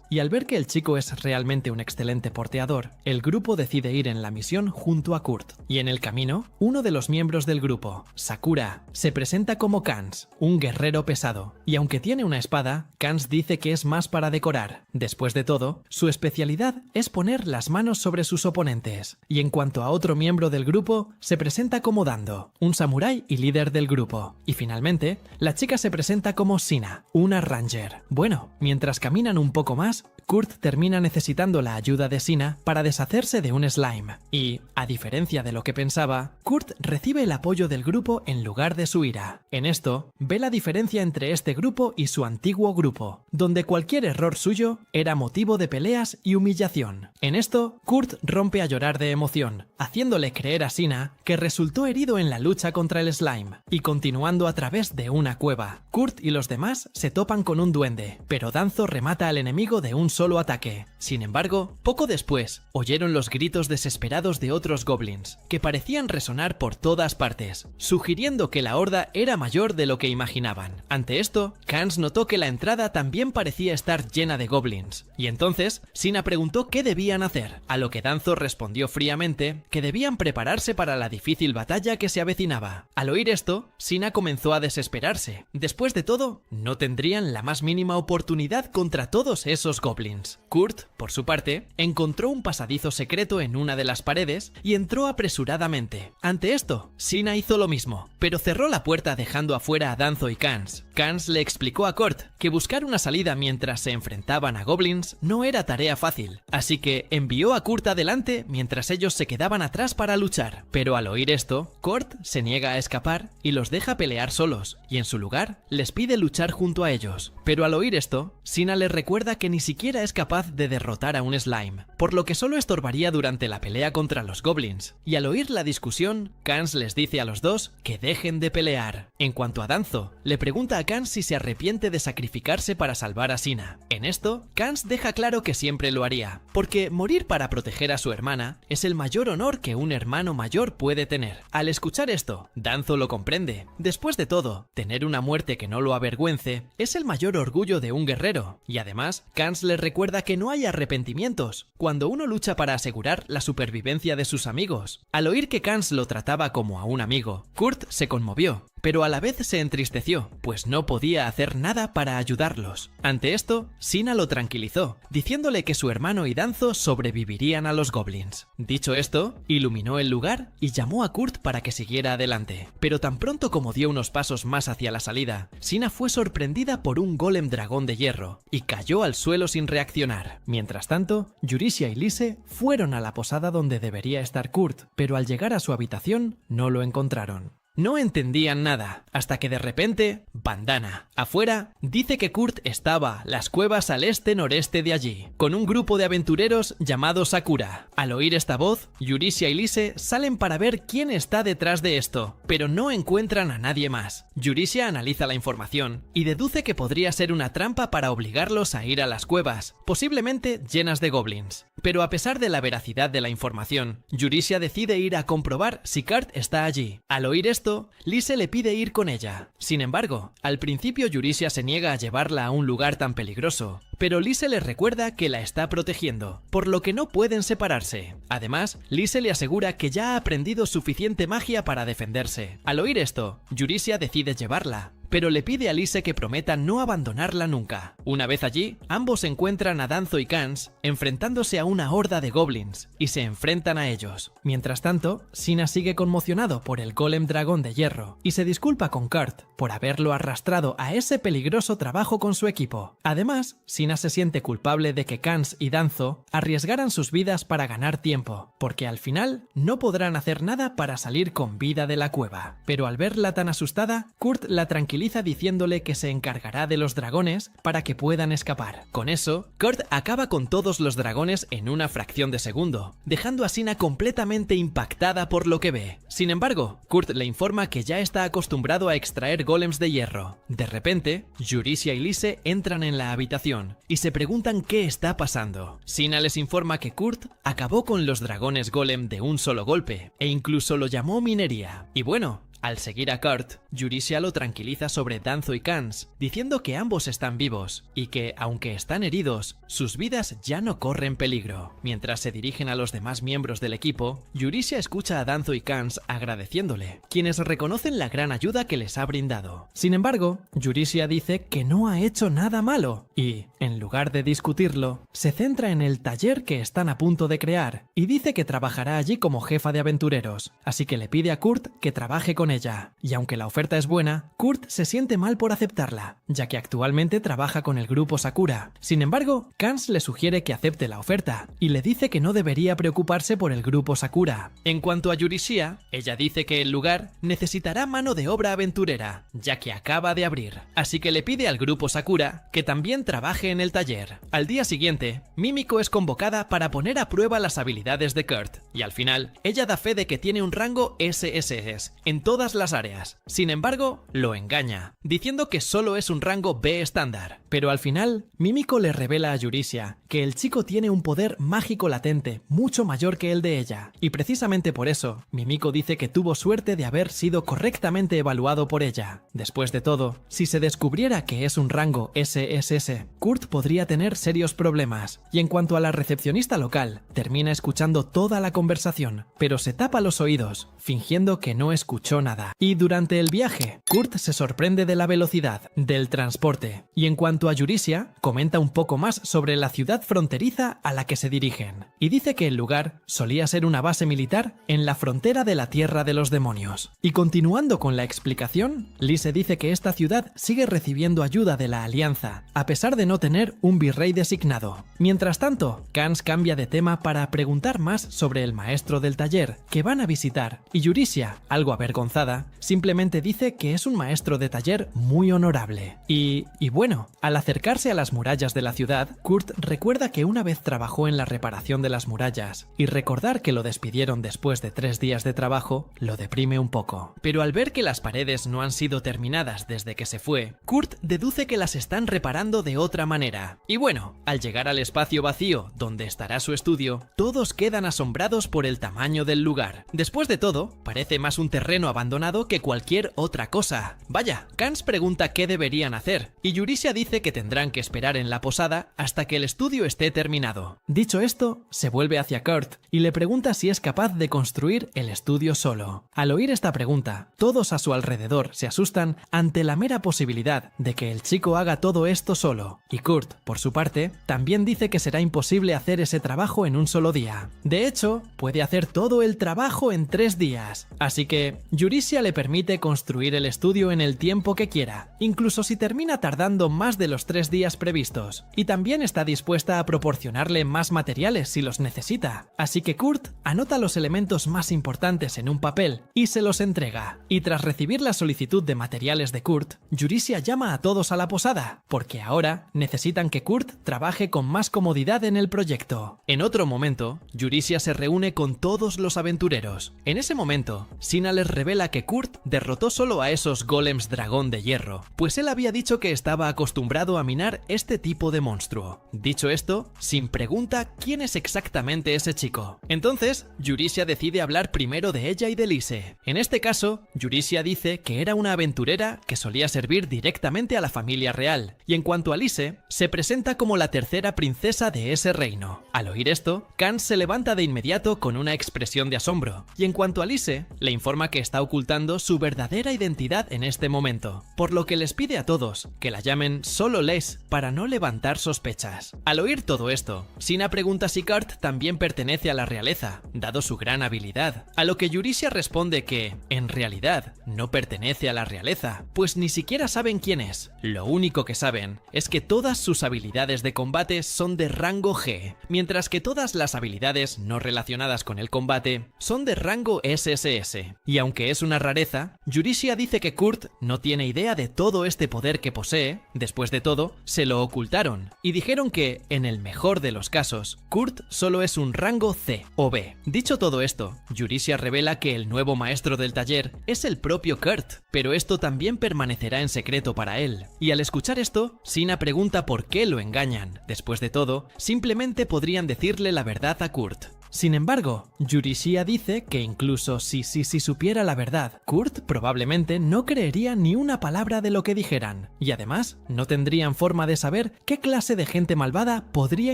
Y al ver que el chico es realmente un excelente porteador, el grupo decide ir en la misión junto a Kurt. Y en el camino, uno de los miembros del grupo, Sakura, se presenta como Kans, un guerrero pesado. Y aunque tiene una espada, Kans dice que es más para decorar. Después de todo, su especialidad es poner las manos sobre sus oponentes. Y en cuanto a otro miembro del grupo, se presenta como Dando, un samurái y líder del grupo. Y finalmente, la chica se presenta como Sina, una ranger. Bueno, mientras caminan un poco más, Kurt termina necesitando la ayuda de Sina para deshacerse de un slime. Y, a diferencia de lo que pensaba, Kurt recibe el apoyo del grupo en lugar de su ira. En esto, ve la diferencia entre este grupo y su antiguo grupo, donde cualquier error suyo era motivo de peleas y humillación. En esto, esto, Kurt rompe a llorar de emoción, haciéndole creer a Sina que resultó herido en la lucha contra el slime, y continuando a través de una cueva. Kurt y los demás se topan con un duende, pero Danzo remata al enemigo de un solo ataque. Sin embargo, poco después, oyeron los gritos desesperados de otros goblins, que parecían resonar por todas partes, sugiriendo que la horda era mayor de lo que imaginaban. Ante esto, Kans notó que la entrada también parecía estar llena de goblins, y entonces Sina preguntó qué debían hacer, a lo que Danzo respondió fríamente que debían prepararse para la difícil batalla que se avecinaba. Al oír esto, Sina comenzó a desesperarse. Después de todo, no tendrían la más mínima oportunidad contra todos esos goblins. Kurt, por su parte, encontró un pasadizo secreto en una de las paredes y entró apresuradamente. Ante esto, Sina hizo lo mismo, pero cerró la puerta dejando afuera a Danzo y Kans. Kans le explicó a Kurt que buscar una salida mientras se enfrentaban a goblins no era tarea fácil, así que envió a Kurt adelante mientras ellos se quedaban atrás para luchar. Pero al oír esto, Kurt se niega a escapar y los deja pelear solos, y en su lugar les pide luchar junto a ellos. Pero al oír esto, Sina les recuerda que ni siquiera es capaz de derrotar a un slime, por lo que solo estorbaría durante la pelea contra los goblins. Y al oír la discusión, Kans les dice a los dos que dejen de pelear. En cuanto a Danzo, le pregunta a Kans si se arrepiente de sacrificarse para salvar a Sina. En esto, Kans deja claro que siempre lo haría, porque morir para proteger a su hermana es el mayor honor que un hermano mayor puede tener. Al escuchar esto, Danzo lo comprende. Después de todo, tener una muerte que no lo avergüence es el mayor orgullo de un guerrero, y además, Kans les recuerda que no hay arrepentimientos cuando uno lucha para asegurar la supervivencia de sus amigos. Al oír que Kans lo trataba como a un amigo, Kurt se conmovió, pero a la vez se entristeció, pues no podía hacer nada para ayudarlos. Ante esto, Sina lo tranquilizó, diciéndole que su hermano y Danzo sobrevivirían a los goblins. Dicho esto, iluminó el lugar y llamó a Kurt para que siguiera adelante. Pero tan pronto como dio unos pasos más hacia la salida, Sina fue sorprendida por un golem dragón de hierro y cayó al suelo sin reaccionar. Mientras tanto, Yurisia y Lise fueron a la posada donde debería estar Kurt, pero al llegar a su habitación no lo encontraron. No entendían nada, hasta que de repente, Bandana, afuera, dice que Kurt estaba las cuevas al este-noreste de allí, con un grupo de aventureros llamado Sakura. Al oír esta voz, Yurisia y Lise salen para ver quién está detrás de esto, pero no encuentran a nadie más. Yurisia analiza la información y deduce que podría ser una trampa para obligarlos a ir a las cuevas, posiblemente llenas de goblins. Pero a pesar de la veracidad de la información, Yurisia decide ir a comprobar si Kurt está allí. Al oír esto, Lise le pide ir con ella. Sin embargo, al principio Yurisia se niega a llevarla a un lugar tan peligroso, pero Lise le recuerda que la está protegiendo, por lo que no pueden separarse. Además, Lise le asegura que ya ha aprendido suficiente magia para defenderse. Al oír esto, Yurisia decide llevarla, pero le pide a Lise que prometa no abandonarla nunca. Una vez allí, ambos encuentran a Danzo y Kans enfrentándose a una horda de goblins y se enfrentan a ellos. Mientras tanto, Sina sigue conmocionado por el golem dragón de hierro y se disculpa con Kurt por haberlo arrastrado a ese peligroso trabajo con su equipo. Además, Sina se siente culpable de que Kans y Danzo arriesgaran sus vidas para ganar tiempo, porque al final no podrán hacer nada para salir con vida de la cueva. Pero al verla tan asustada, Kurt la tranquiliza diciéndole que se encargará de los dragones para que puedan escapar. Con eso, Kurt acaba con todos los dragones en una fracción de segundo, dejando a Sina completamente impactada por lo que ve. Sin embargo, Kurt le informa que ya está acostumbrado a extraer golems de hierro. De repente, Yurisia y Lise entran en la habitación y se preguntan qué está pasando. Sina les informa que Kurt acabó con los dragones golem de un solo golpe e incluso lo llamó minería. Y bueno, al seguir a Kurt, Yurisia lo tranquiliza sobre Danzo y Kans, diciendo que ambos están vivos y que, aunque están heridos, sus vidas ya no corren peligro. Mientras se dirigen a los demás miembros del equipo, Yurisia escucha a Danzo y Kans agradeciéndole, quienes reconocen la gran ayuda que les ha brindado. Sin embargo, Yurisia dice que no ha hecho nada malo y, en lugar de discutirlo, se centra en el taller que están a punto de crear y dice que trabajará allí como jefa de aventureros, así que le pide a Kurt que trabaje con con ella, y aunque la oferta es buena, Kurt se siente mal por aceptarla, ya que actualmente trabaja con el grupo Sakura. Sin embargo, Kans le sugiere que acepte la oferta, y le dice que no debería preocuparse por el grupo Sakura. En cuanto a Yurishia, ella dice que el lugar necesitará mano de obra aventurera, ya que acaba de abrir, así que le pide al grupo Sakura que también trabaje en el taller. Al día siguiente, Mimiko es convocada para poner a prueba las habilidades de Kurt, y al final, ella da fe de que tiene un rango SSS en todas las áreas. Sin embargo, lo engaña, diciendo que solo es un rango B estándar. Pero al final, Mimiko le revela a Yurishia que el chico tiene un poder mágico latente mucho mayor que el de ella, y precisamente por eso, Mimiko dice que tuvo suerte de haber sido correctamente evaluado por ella. Después de todo, si se descubriera que es un rango SSS, Kurt podría tener serios problemas, y en cuanto a la recepcionista local, termina escuchando toda la conversación, pero se tapa los oídos, fingiendo que no escuchó nada. Y durante el viaje, Kurt se sorprende de la velocidad del transporte, y en cuanto a Yurishia, comenta un poco más sobre la ciudad fronteriza a la que se dirigen, y dice que el lugar solía ser una base militar en la frontera de la Tierra de los Demonios. Y continuando con la explicación, Lise dice que esta ciudad sigue recibiendo ayuda de la Alianza, a pesar de no tener un virrey designado. Mientras tanto, Kans cambia de tema para preguntar más sobre el maestro del taller que van a visitar, y Yurishia, algo avergonzada, simplemente dice que es un maestro de taller muy honorable. Y bueno, al acercarse a las murallas de la ciudad, Kurt recuerda que una vez trabajó en la reparación de las murallas, y recordar que lo despidieron después de 3 días de trabajo lo deprime un poco. Pero al ver que las paredes no han sido terminadas desde que se fue, Kurt deduce que las están reparando de otra manera. Y bueno, al llegar al espacio vacío donde estará su estudio, todos quedan asombrados por el tamaño del lugar. Después de todo, parece más un terreno abandonado que cualquier otra cosa. Vaya, Kans pregunta qué deberían hacer, y Yurishia dice que tendrán que esperar en la posada hasta que el estudio esté terminado. Dicho esto, se vuelve hacia Kurt y le pregunta si es capaz de construir el estudio solo. Al oír esta pregunta, todos a su alrededor se asustan ante la mera posibilidad de que el chico haga todo esto solo, y Kurt, por su parte, también dice que será imposible hacer ese trabajo en un solo día. De hecho, puede hacer todo el trabajo en 3 días, así que Yurishia le permite construir el estudio en el tiempo que quiera, incluso si termina tardando más de los 3 días previstos, y también está dispuesta a proporcionarle más materiales si los necesita. Así que Kurt anota los elementos más importantes en un papel y se los entrega. Y tras recibir la solicitud de materiales de Kurt, Yurishia llama a todos a la posada, porque ahora necesitan que Kurt trabaje con más comodidad en el proyecto. En otro momento, Yurishia se reúne con todos los aventureros. En ese momento, Sina les revela que Kurt derrotó solo a esos golems dragón de hierro, pues él había dicho que estaba acostumbrado a minar este tipo de monstruo. Dicho esto, Sin pregunta quién es exactamente ese chico. Entonces, Yurishia decide hablar primero de ella y de Lise. En este caso, Yurishia dice que era una aventurera que solía servir directamente a la familia real, y en cuanto a Lise, se presenta como la tercera princesa de ese reino. Al oír esto, Kans se levanta de inmediato con una expresión de asombro, y en cuanto a Lise, le informa que está ocultando su verdadera identidad en este momento, por lo que les pide a todos que la llamen solo Les para no levantar sospechas. Al oír todo esto, Sina pregunta si Kurt también pertenece a la realeza, dado su gran habilidad, a lo que Yurishia responde que, en realidad, no pertenece a la realeza, pues ni siquiera saben quién es. Lo único que saben es que todas sus habilidades de combate son de rango G, mientras que todas las habilidades no relacionadas con el combate son de rango SSS. Y aunque es una rareza, Yurishia dice que Kurt no tiene idea de todo este poder que posee. Después de todo, se lo ocultaron, y dijeron que, en el mejor de los casos, Kurt solo es un rango C o B. Dicho todo esto, Yurishia revela que el nuevo maestro del taller es el propio Kurt, pero esto también permanecerá en secreto para él. Y al escuchar esto, Sina pregunta por qué lo engañan. Después de todo, simplemente podrían decirle la verdad a Kurt. Sin embargo, Yurishia dice que incluso si supiera la verdad, Kurt probablemente no creería ni una palabra de lo que dijeran, y además no tendrían forma de saber qué clase de gente malvada podría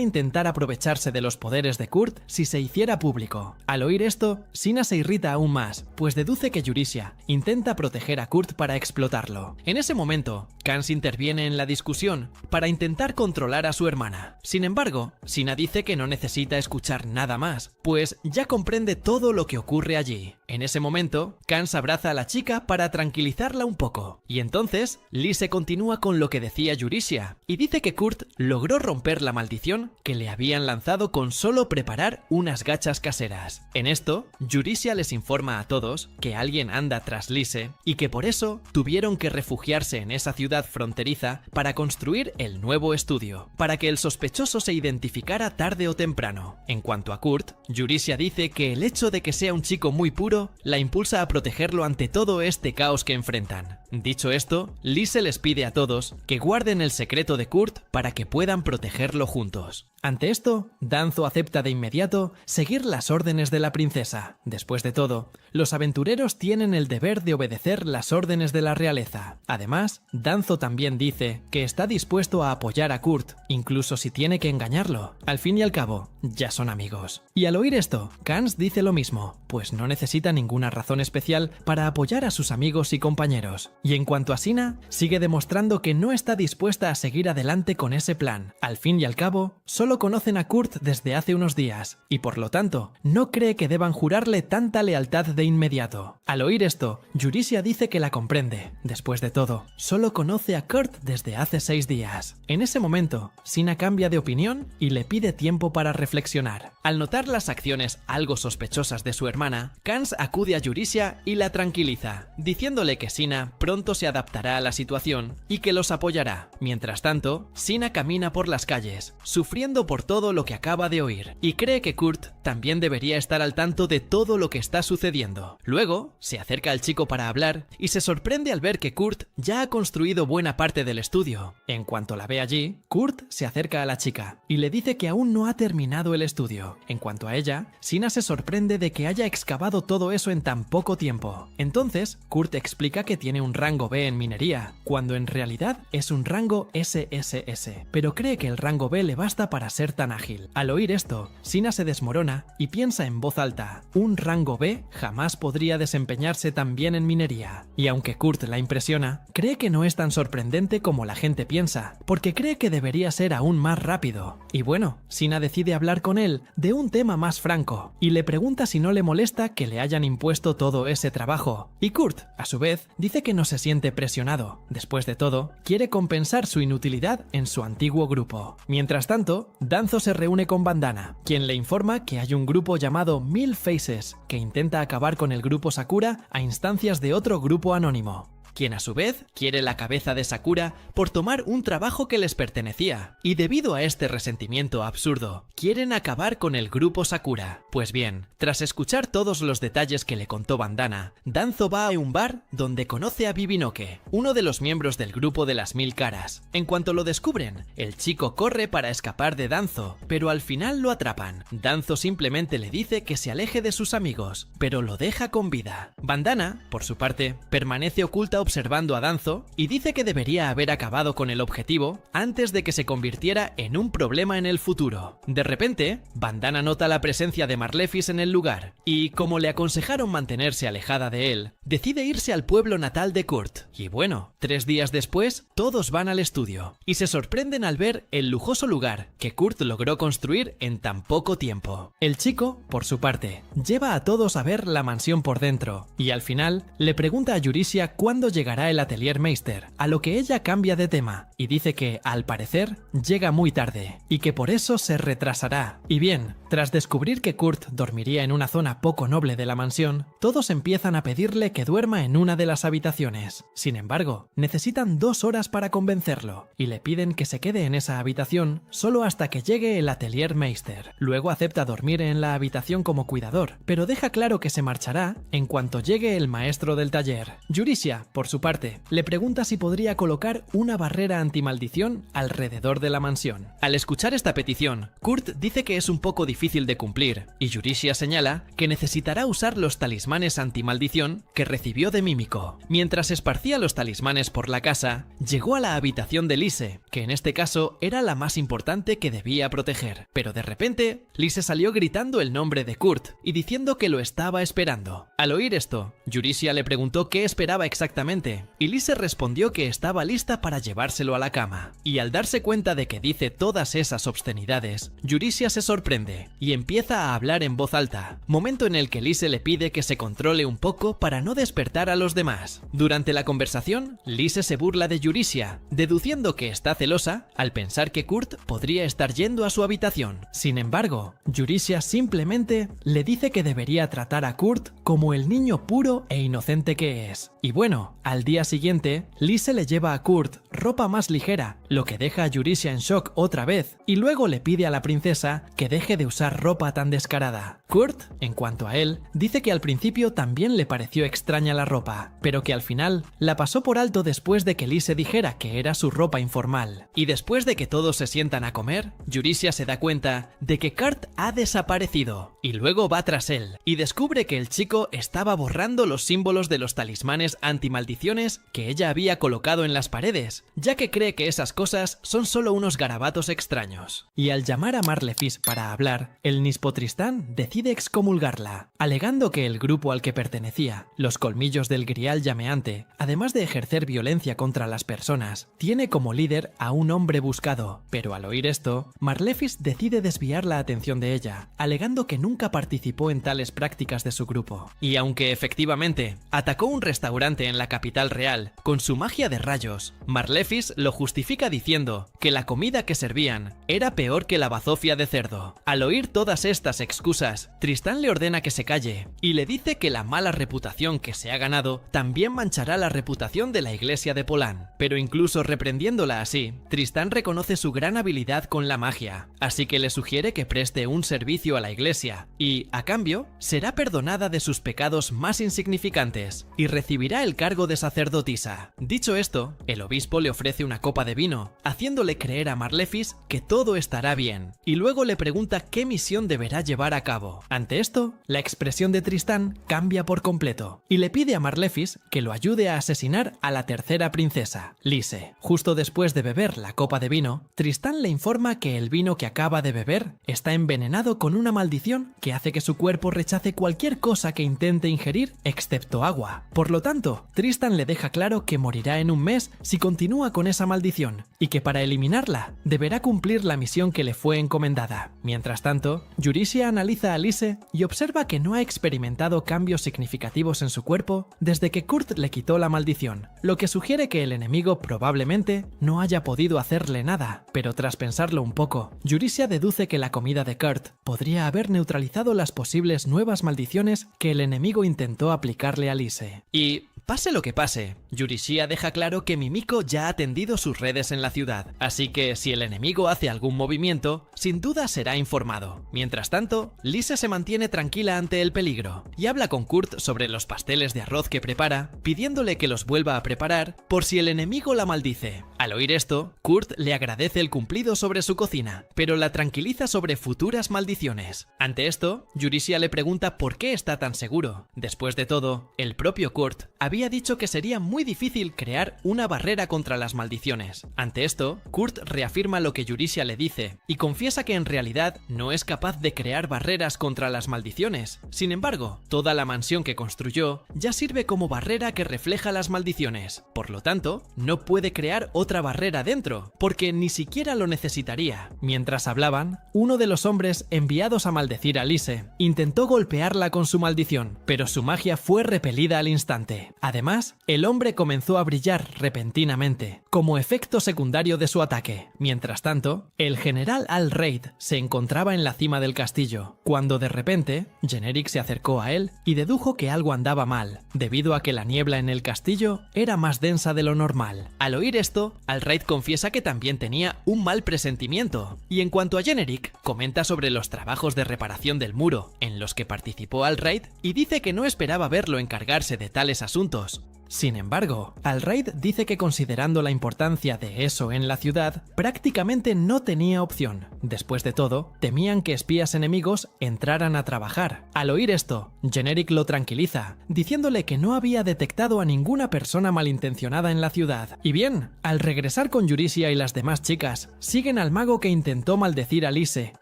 intentar aprovecharse de los poderes de Kurt si se hiciera público. Al oír esto, Sina se irrita aún más, pues deduce que Yurishia intenta proteger a Kurt para explotarlo. En ese momento, Kans interviene en la discusión para intentar controlar a su hermana. Sin embargo, Sina dice que no necesita escuchar nada más, pues ya comprende todo lo que ocurre allí. En ese momento, Kans abraza a la chica para tranquilizarla un poco, y entonces Lise continúa con lo que decía Yurisia, y dice que Kurt logró romper la maldición que le habían lanzado con solo preparar unas gachas caseras. En esto, Yurisia les informa a todos que alguien anda tras Lise y que por eso tuvieron que refugiarse en esa ciudad fronteriza para construir el nuevo estudio, para que el sospechoso se identificara tarde o temprano. En cuanto a Kurt, Yurisia dice que el hecho de que sea un chico muy puro la impulsa a protegerlo ante todo este caos que enfrentan. Dicho esto, Lise les pide a todos que guarden el secreto de Kurt para que puedan protegerlo juntos. Ante esto, Danzo acepta de inmediato seguir las órdenes de la princesa. Después de todo, los aventureros tienen el deber de obedecer las órdenes de la realeza. Además, Danzo también dice que está dispuesto a apoyar a Kurt, incluso si tiene que engañarlo. Al fin y al cabo, ya son amigos. Y al oír esto, Kans dice lo mismo, pues no necesita ninguna razón especial para apoyar a sus amigos y compañeros. Y en cuanto a Sina, sigue demostrando que no está dispuesta a seguir adelante con ese plan. Al fin y al cabo, solo conocen a Kurt desde hace unos días, y por lo tanto, no cree que deban jurarle tanta lealtad de inmediato. Al oír esto, Yurisia dice que la comprende. Después de todo, solo conoce a Kurt desde hace 6 días. En ese momento, Sina cambia de opinión y le pide tiempo para reflexionar. Al notar las acciones algo sospechosas de su hermana, Kans acude a Yurisia y la tranquiliza, diciéndole que Sina pronto se adaptará a la situación y que los apoyará. Mientras tanto, Sina camina por las calles, sufriendo por todo lo que acaba de oír, y cree que Kurt también debería estar al tanto de todo lo que está sucediendo. Luego, se acerca al chico para hablar y se sorprende al ver que Kurt ya ha construido buena parte del estudio. En cuanto la ve allí, Kurt se acerca a la chica y le dice que aún no ha terminado el estudio. En cuanto a ella, Sina se sorprende de que haya excavado todo eso en tan poco tiempo. Entonces, Kurt explica que tiene un rango B en minería, cuando en realidad es un rango SSS, pero cree que el rango B le basta para ser tan ágil. Al oír esto, Sina se desmorona y piensa en voz alta, un rango B jamás podría desempeñarse tan bien en minería. Y aunque Kurt la impresiona, cree que no es tan sorprendente como la gente piensa, porque cree que debería ser aún más rápido. Y bueno, Sina decide hablar con él de un tema más franco, y le pregunta si no le molesta que le hayan impuesto todo ese trabajo. Y Kurt, a su vez, dice que no se siente presionado. Después de todo, quiere compensar su inutilidad en su antiguo grupo. Mientras tanto, Danzo se reúne con Bandana, quien le informa que hay un grupo llamado 1000 Faces que intenta acabar con el grupo Sakura a instancias de otro grupo anónimo, quien a su vez quiere la cabeza de Sakura por tomar un trabajo que les pertenecía, y debido a este resentimiento absurdo, quieren acabar con el grupo Sakura. Pues bien, tras escuchar todos los detalles que le contó Bandana, Danzo va a un bar donde conoce a Bibinoke, uno de los miembros del grupo de las 1000 caras. En cuanto lo descubren, el chico corre para escapar de Danzo, pero al final lo atrapan. Danzo simplemente le dice que se aleje de sus amigos, pero lo deja con vida. Bandana, por su parte, permanece oculta observando a Danzo y dice que debería haber acabado con el objetivo antes de que se convirtiera en un problema en el futuro. De repente, Bandana nota la presencia de Marlefis en el lugar y, como le aconsejaron mantenerse alejada de él, decide irse al pueblo natal de Kurt. Y bueno, 3 días después, todos van al estudio y se sorprenden al ver el lujoso lugar que Kurt logró construir en tan poco tiempo. El chico, por su parte, lleva a todos a ver la mansión por dentro y al final le pregunta a Yurisia cuándo llegará el Atelier Meister, a lo que ella cambia de tema y dice que, al parecer, llega muy tarde y que por eso se retrasará. Y bien, tras descubrir que Kurt dormiría en una zona poco noble de la mansión, todos empiezan a pedirle que duerma en una de las habitaciones. Sin embargo, necesitan 2 horas para convencerlo y le piden que se quede en esa habitación solo hasta que llegue el Atelier Meister. Luego acepta dormir en la habitación como cuidador, pero deja claro que se marchará en cuanto llegue el maestro del taller. Yurisia, por su parte, le pregunta si podría colocar una barrera antimaldición alrededor de la mansión. Al escuchar esta petición, Kurt dice que es un poco difícil de cumplir, y Yurisia señala que necesitará usar los talismanes antimaldición que recibió de Mímico. Mientras esparcía los talismanes por la casa, llegó a la habitación de Lise, que en este caso era la más importante que debía proteger. Pero de repente, Lise salió gritando el nombre de Kurt y diciendo que lo estaba esperando. Al oír esto, Yurisia le preguntó qué esperaba exactamente tranquilamente, y Lise respondió que estaba lista para llevárselo a la cama. Y al darse cuenta de que dice todas esas obscenidades, Yurisia se sorprende y empieza a hablar en voz alta, momento en el que Lise le pide que se controle un poco para no despertar a los demás. Durante la conversación, Lise se burla de Yurisia, deduciendo que está celosa al pensar que Kurt podría estar yendo a su habitación. Sin embargo, Yurisia simplemente le dice que debería tratar a Kurt como el niño puro e inocente que es. Y bueno, al día siguiente, Lise le lleva a Kurt ropa más ligera, lo que deja a Yurisia en shock otra vez, y luego le pide a la princesa que deje de usar ropa tan descarada. Kurt, en cuanto a él, dice que al principio también le pareció extraña la ropa, pero que al final la pasó por alto después de que Lise dijera que era su ropa informal. Y después de que todos se sientan a comer, Yurisia se da cuenta de que Kurt ha desaparecido, y luego va tras él, y descubre que el chico estaba borrando los símbolos de los talismanes antimaldiciones que ella había colocado en las paredes, ya que cree que esas cosas son solo unos garabatos extraños. Y al llamar a Marlefis para hablar, el Nispo Tristán decide excomulgarla, alegando que el grupo al que pertenecía, los Colmillos del Grial Llameante, además de ejercer violencia contra las personas, tiene como líder a un hombre buscado. Pero al oír esto, Marlefis decide desviar la atención de ella, alegando que nunca participó en tales prácticas de su grupo. Y aunque efectivamente atacó un restaurante en la capital real con su magia de rayos, Marlefis lo justifica diciendo que la comida que servían era peor que la bazofia de cerdo. Al oír todas estas excusas, Tristán le ordena que se calle y le dice que la mala reputación que se ha ganado también manchará la reputación de la iglesia de Polán. Pero incluso reprendiéndola así, Tristán reconoce su gran habilidad con la magia, así que le sugiere que preste un servicio a la iglesia y, a cambio, será perdonada de sus pecados más insignificantes y recibirá el cargo de sacerdotisa. Dicho esto, el obispo le ofrece una copa de vino, haciéndole creer a Marlefis que todo estará bien, y luego le pregunta qué misión deberá llevar a cabo. Ante esto, la expresión de Tristán cambia por completo, y le pide a Marlefis que lo ayude a asesinar a la tercera princesa, Lise. Justo después de beber la copa de vino, Tristán le informa que el vino que acaba de beber está envenenado con una maldición que hace que su cuerpo rechace cualquier cosa que intente ingerir excepto agua. Por lo tanto, Tristán le deja claro que morirá en un mes si continúa con esa maldición, y que para eliminarla deberá cumplir la misión que le fue encomendada. Mientras tanto, Yurisia analiza a Lise y observa que no ha experimentado cambios significativos en su cuerpo desde que Kurt le quitó la maldición, lo que sugiere que el enemigo probablemente no haya podido hacerle nada. Pero tras pensarlo un poco, Yurisia deduce que la comida de Kurt podría haber neutralizado las posibles nuevas maldiciones que el enemigo intentó aplicarle a Lise. Y pase lo que pase, Yurisia deja claro que Mimiko ya ha tendido sus redes en la ciudad, así que si el enemigo hace algún movimiento, sin duda será informado. Mientras tanto, Lise se mantiene tranquila ante el peligro y habla con Kurt sobre los pasteles de arroz que prepara, pidiéndole que los vuelva a preparar por si el enemigo la maldice. Al oír esto, Kurt le agradece el cumplido sobre su cocina, pero la tranquiliza sobre futuras maldiciones. Ante esto, Yurisia le pregunta por qué está tan seguro. Después de todo, el propio Kurt había dicho que sería muy difícil crear una barrera contra las maldiciones. Ante esto, Kurt reafirma lo que Yurisia le dice y confiesa que en realidad no es capaz de crear barreras contra las maldiciones. Sin embargo, toda la mansión que construyó ya sirve como barrera que refleja las maldiciones. Por lo tanto, no puede crear otra barrera dentro, porque ni siquiera lo necesitaría. Mientras hablaban, uno de los hombres enviados a maldecir a Lise intentó golpearla con su maldición, pero su magia fue repelida al instante. Además, el hombre comenzó a brillar repentinamente, como efecto secundario de su ataque. Mientras tanto, el general Al-Raid se encontraba en la cima del castillo, cuando de repente, Generic se acercó a él y dedujo que algo andaba mal, debido a que la niebla en el castillo era más densa de lo normal. Al oír esto, Al-Raid confiesa que también tenía un mal presentimiento, y en cuanto a Generic, comenta sobre los trabajos de reparación del muro, en los que participó Al-Raid, y dice que no esperaba verlo encargarse de tales asuntos. Sin embargo, Al-Raid dice que considerando la importancia de eso en la ciudad, prácticamente no tenía opción. Después de todo, temían que espías enemigos entraran a trabajar. Al oír esto, Generic lo tranquiliza, diciéndole que no había detectado a ninguna persona malintencionada en la ciudad. Y bien, al regresar con Yurisia y las demás chicas, siguen al mago que intentó maldecir a Lise,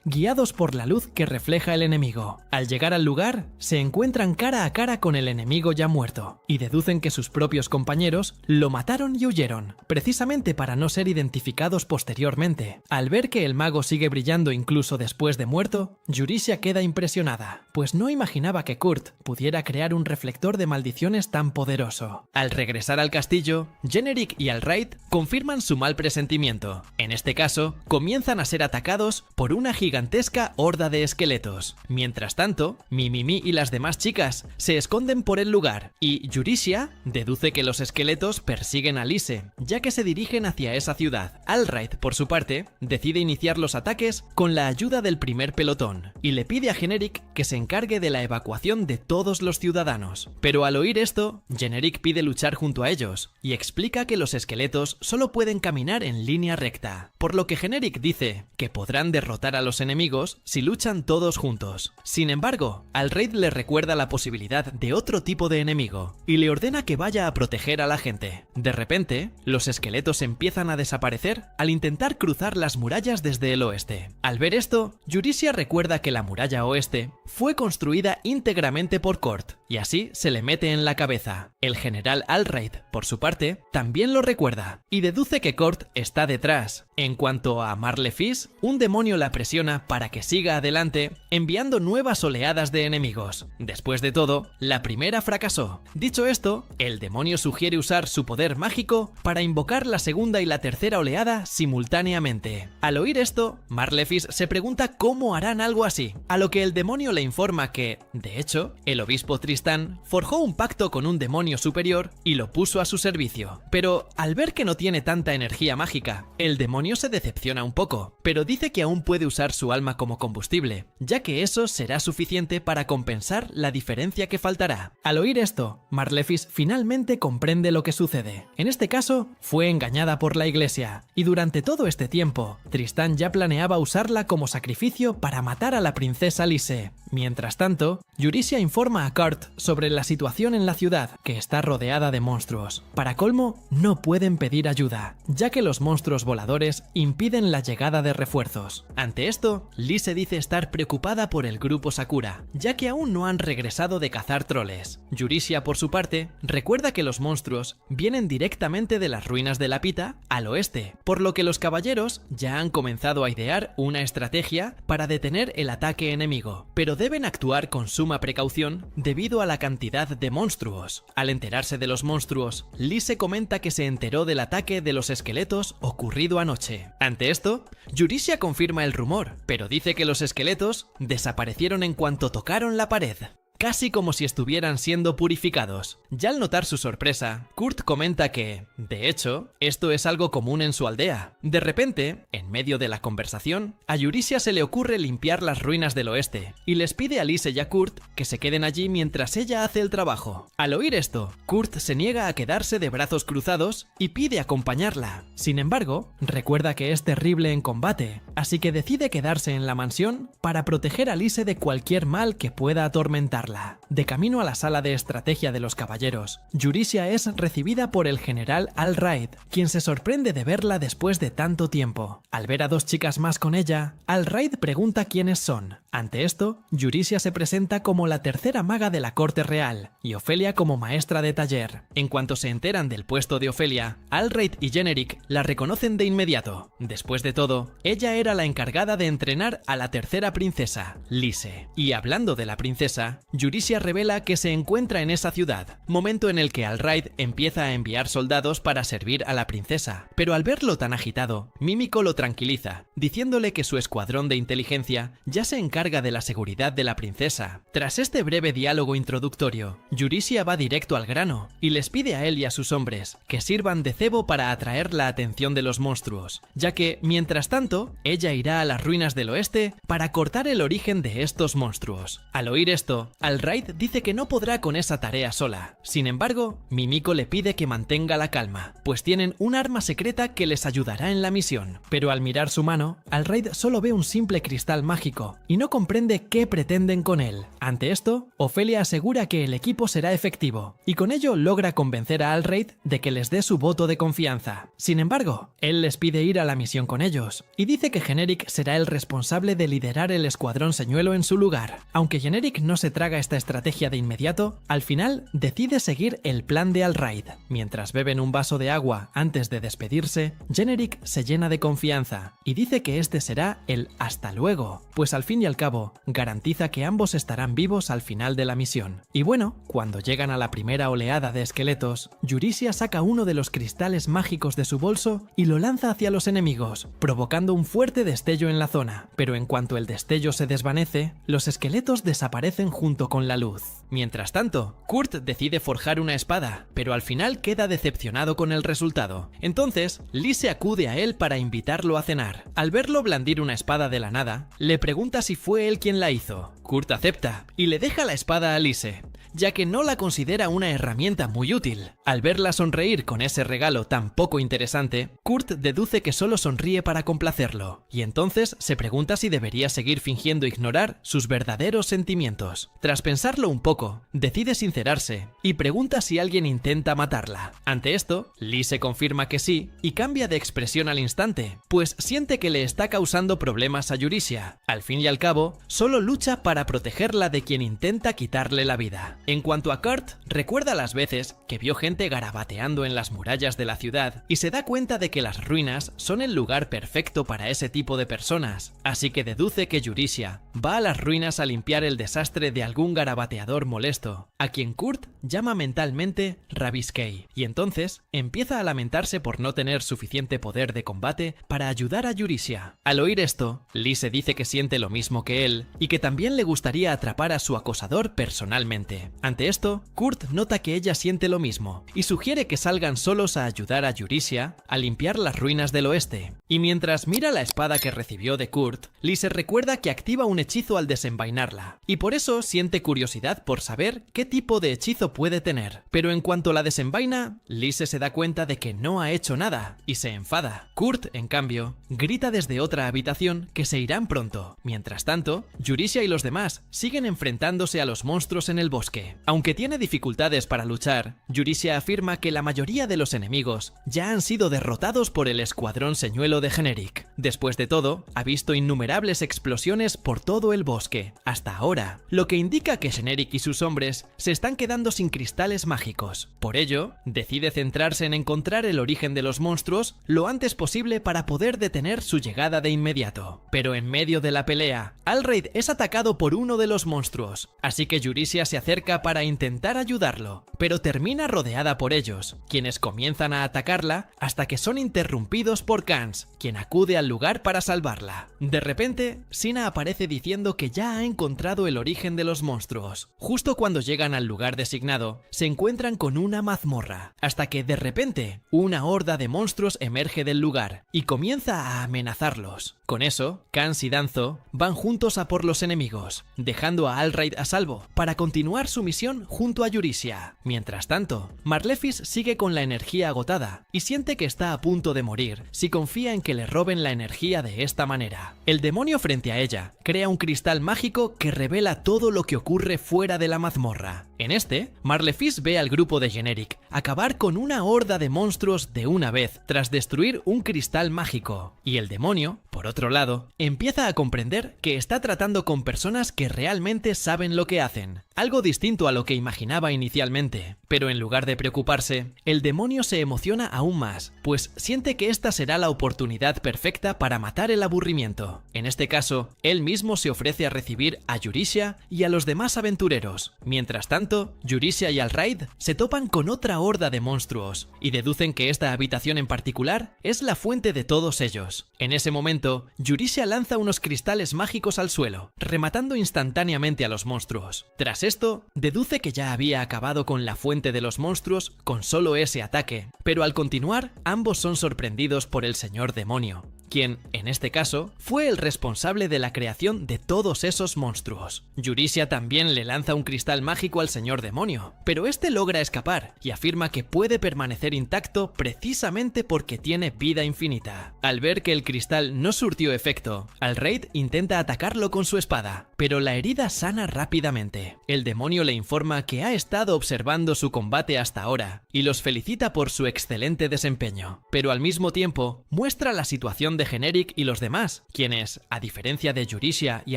guiados por la luz que refleja el enemigo. Al llegar al lugar, se encuentran cara a cara con el enemigo ya muerto, y deducen que sus propios compañeros lo mataron y huyeron, precisamente para no ser identificados posteriormente. Al ver que el mago sigue brillando incluso después de muerto, Eurysia queda impresionada, pues no imaginaba que Kurt pudiera crear un reflector de maldiciones tan poderoso. Al regresar al castillo, Jeneric y Alraid confirman su mal presentimiento. En este caso, comienzan a ser atacados por una gigantesca horda de esqueletos. Mientras tanto, Mimimi y las demás chicas se esconden por el lugar, y Eurysia deduce que los esqueletos persiguen a Lise, ya que se dirigen hacia esa ciudad. Alraid, por su parte, decide iniciar los ataques con la ayuda del primer pelotón, y le pide a Jeneric que se encargue de la evacuación de todos los ciudadanos. Pero al oír esto, Jeneric pide luchar junto a ellos, y explica que los esqueletos solo pueden caminar en línea recta, por lo que Jeneric dice que podrán derrotar a los enemigos si luchan todos juntos. Sin embargo, Alraid le recuerda la posibilidad de otro tipo de enemigo, y le ordena que vaya a proteger a la gente. De repente, los esqueletos empiezan a desaparecer al intentar cruzar las murallas desde el oeste. Al ver esto, Eurysia recuerda que la muralla oeste fue construida íntegramente por Kurt, y así se le mete en la cabeza. El general Alraid, por su parte, también lo recuerda, y deduce que Kurt está detrás. En cuanto a Marlefis, un demonio la presiona para que siga adelante, enviando nuevas oleadas de enemigos. Después de todo, la primera fracasó. Dicho esto, el demonio sugiere usar su poder mágico para invocar la segunda y la tercera oleada simultáneamente. Al oír esto, Marlefis se pregunta cómo harán algo así, a lo que el demonio le informa que, de hecho, el obispo Tristán forjó un pacto con un demonio superior y lo puso a su servicio. Pero al ver que no tiene tanta energía mágica, el demonio se decepciona un poco, pero dice que aún puede usar su alma como combustible, ya que eso será suficiente para compensar la diferencia que faltará. Al oír esto, Marlefis finalmente comprende lo que sucede. En este caso, fue engañada por la iglesia, y durante todo este tiempo, Tristán ya planeaba usarla como sacrificio para matar a la princesa Lise. Mientras tanto, Eurysia informa a Kurt sobre la situación en la ciudad, que está rodeada de monstruos. Para colmo, no pueden pedir ayuda, ya que los monstruos voladores impiden la llegada de refuerzos. Ante esto, Lise dice estar preocupada por el grupo Sakura, ya que aún no han regresado de cazar troles. Eurysia, por su parte, recuerda que los monstruos vienen directamente de las ruinas de Lapita al oeste, por lo que los caballeros ya han comenzado a idear una estrategia para detener el ataque enemigo, pero deben actuar con suma precaución debido a la cantidad de monstruos. Al enterarse de los monstruos, Lise comenta que se enteró del ataque de los esqueletos ocurrido anoche. Ante esto, Eurysia confirma el rumor, pero dice que los esqueletos desaparecieron en cuanto tocaron la pared, casi como si estuvieran siendo purificados. Ya al notar su sorpresa, Kurt comenta que, de hecho, esto es algo común en su aldea. De repente, en medio de la conversación, a Eurysia se le ocurre limpiar las ruinas del oeste, y les pide a Lise y a Kurt que se queden allí mientras ella hace el trabajo. Al oír esto, Kurt se niega a quedarse de brazos cruzados y pide acompañarla. Sin embargo, recuerda que es terrible en combate, así que decide quedarse en la mansión para proteger a Lise de cualquier mal que pueda atormentarla. De camino a la sala de estrategia de los caballeros, Eurysia es recibida por el general Alraid, quien se sorprende de verla después de tanto tiempo. Al ver a dos chicas más con ella, Alraid pregunta quiénes son. Ante esto, Eurysia se presenta como la tercera maga de la corte real y Ofelia como maestra de taller. En cuanto se enteran del puesto de Ofelia, Alraid y Jeneric la reconocen de inmediato. Después de todo, ella era la encargada de entrenar a la tercera princesa, Lise. Y hablando de la princesa, Eurysia revela que se encuentra en esa ciudad, momento en el que Alraid empieza a enviar soldados para servir a la princesa. Pero al verlo tan agitado, Mímico lo tranquiliza, diciéndole que su escuadrón de inteligencia ya se encarga de la seguridad de la princesa. Tras este breve diálogo introductorio, Eurysia va directo al grano y les pide a él y a sus hombres que sirvan de cebo para atraer la atención de los monstruos, ya que, mientras tanto, ella irá a las ruinas del oeste para cortar el origen de estos monstruos. Al oír esto, Alraid dice que no podrá con esa tarea sola. Sin embargo, Mímico le pide que mantenga la calma, pues tienen un arma secreta que les ayudará en la misión. Pero al mirar su mano, Alraid solo ve un simple cristal mágico y no comprende qué pretenden con él. Ante esto, Ofelia asegura que el equipo será efectivo, y con ello logra convencer a Alraid de que les dé su voto de confianza. Sin embargo, él les pide ir a la misión con ellos, y dice que Jeneric será el responsable de liderar el escuadrón señuelo en su lugar. Aunque Jeneric no se traga haga esta estrategia de inmediato, al final decide seguir el plan de Al-Raid. Mientras beben un vaso de agua antes de despedirse, Generic se llena de confianza y dice que este será el hasta luego, pues al fin y al cabo garantiza que ambos estarán vivos al final de la misión. Y bueno, cuando llegan a la primera oleada de esqueletos, Jurisia saca uno de los cristales mágicos de su bolso y lo lanza hacia los enemigos, provocando un fuerte destello en la zona, pero en cuanto el destello se desvanece, los esqueletos desaparecen junto con la luz. Mientras tanto, Kurt decide forjar una espada, pero al final queda decepcionado con el resultado. Entonces, Lise acude a él para invitarlo a cenar. Al verlo blandir una espada de la nada, le pregunta si fue él quien la hizo. Kurt acepta y le deja la espada a Lise, ya que no la considera una herramienta muy útil. Al verla sonreír con ese regalo tan poco interesante, Kurt deduce que solo sonríe para complacerlo, y entonces se pregunta si debería seguir fingiendo ignorar sus verdaderos sentimientos. Tras pensarlo un poco, decide sincerarse y pregunta si alguien intenta matarla. Ante esto, Lise confirma que sí y cambia de expresión al instante, pues siente que le está causando problemas a Jurisia. Al fin y al cabo, solo lucha para protegerla de quien intenta quitarle la vida. En cuanto a Kurt, recuerda las veces que vio gente garabateando en las murallas de la ciudad y se da cuenta de que las ruinas son el lugar perfecto para ese tipo de personas, así que deduce que Jurisia va a las ruinas a limpiar el desastre de algún garabateador molesto, a quien Kurt llama mentalmente Rabiskei, y entonces empieza a lamentarse por no tener suficiente poder de combate para ayudar a Jurisia. Al oír esto, Lise dice que siente lo mismo que él y que también le gustaría atrapar a su acosador personalmente. Ante esto, Kurt nota que ella siente lo mismo y sugiere que salgan solos a ayudar a Jurisia a limpiar las ruinas del oeste. Y mientras mira la espada que recibió de Kurt, Lise recuerda que activa un hechizo al desenvainarla, y por eso siente curiosidad por saber qué tipo de hechizo puede tener. Pero en cuanto la desenvaina, Lise se da cuenta de que no ha hecho nada y se enfada. Kurt, en cambio, grita desde otra habitación que se irán pronto. Mientras tanto, Jurisia y los demás siguen enfrentándose a los monstruos en el bosque. Aunque tiene dificultades para luchar, Jurisia afirma que la mayoría de los enemigos ya han sido derrotados por el escuadrón señuelo de Generic. Después de todo, ha visto innumerables explosiones por todo el bosque, hasta ahora, lo que indica que Generic y sus hombres se están quedando sin cristales mágicos. Por ello, decide centrarse en encontrar el origen de los monstruos lo antes posible para poder detener su llegada de inmediato. Pero en medio de la pelea, Al-Raid es atacado por uno de los monstruos, así que Jurisia se acerca para intentar ayudarlo, pero termina rodeada por ellos, quienes comienzan a atacarla hasta que son interrumpidos por Kans, quien acude al lugar para salvarla. De repente, Sina aparece diciendo que ya ha encontrado el origen de los monstruos. Justo cuando llegan al lugar designado, se encuentran con una mazmorra, hasta que de repente, una horda de monstruos emerge del lugar y comienza a amenazarlos. Con eso, Kans y Danzo van juntos a por los enemigos, dejando a Al-Raid a salvo para continuar su misión junto a Jurisia. Mientras tanto, Marlefis sigue con la energía agotada y siente que está a punto de morir si confía en que le roben la energía de esta manera. El demonio frente a ella crea un cristal mágico que revela todo lo que ocurre fuera de la mazmorra. En este, Marlefis ve al grupo de Generic acabar con una horda de monstruos de una vez tras destruir un cristal mágico, y el demonio, por otro lado, empieza a comprender que está tratando con personas que realmente saben lo que hacen, algo distinto a lo que imaginaba inicialmente. Pero en lugar de preocuparse, el demonio se emociona aún más, pues siente que esta será la oportunidad perfecta para matar el aburrimiento. En este caso, él mismo se ofrece a recibir a Jurisia y a los demás aventureros. Mientras tanto, Jurisia y Al-Raid se topan con otra horda de monstruos y deducen que esta habitación en particular es la fuente de todos ellos. En ese momento, Jurisia lanza unos cristales mágicos al suelo, rematando instantáneamente a los monstruos. Tras esto, deduce que ya había acabado con la fuente de los monstruos con solo ese ataque, pero al continuar, ambos son sorprendidos por el señor demonio, quien, en este caso, fue el responsable de la creación de todos esos monstruos. Jurisia también le lanza un cristal mágico al señor demonio, pero este logra escapar y afirma que puede permanecer intacto precisamente porque tiene vida infinita. Al ver que el cristal no surtió efecto, Al-Raid intenta atacarlo con su espada, pero la herida sana rápidamente. El demonio le informa que ha estado observando su combate hasta ahora y los felicita por su excelente desempeño, pero al mismo tiempo muestra la situación de Generic y los demás, quienes, a diferencia de Yurisha y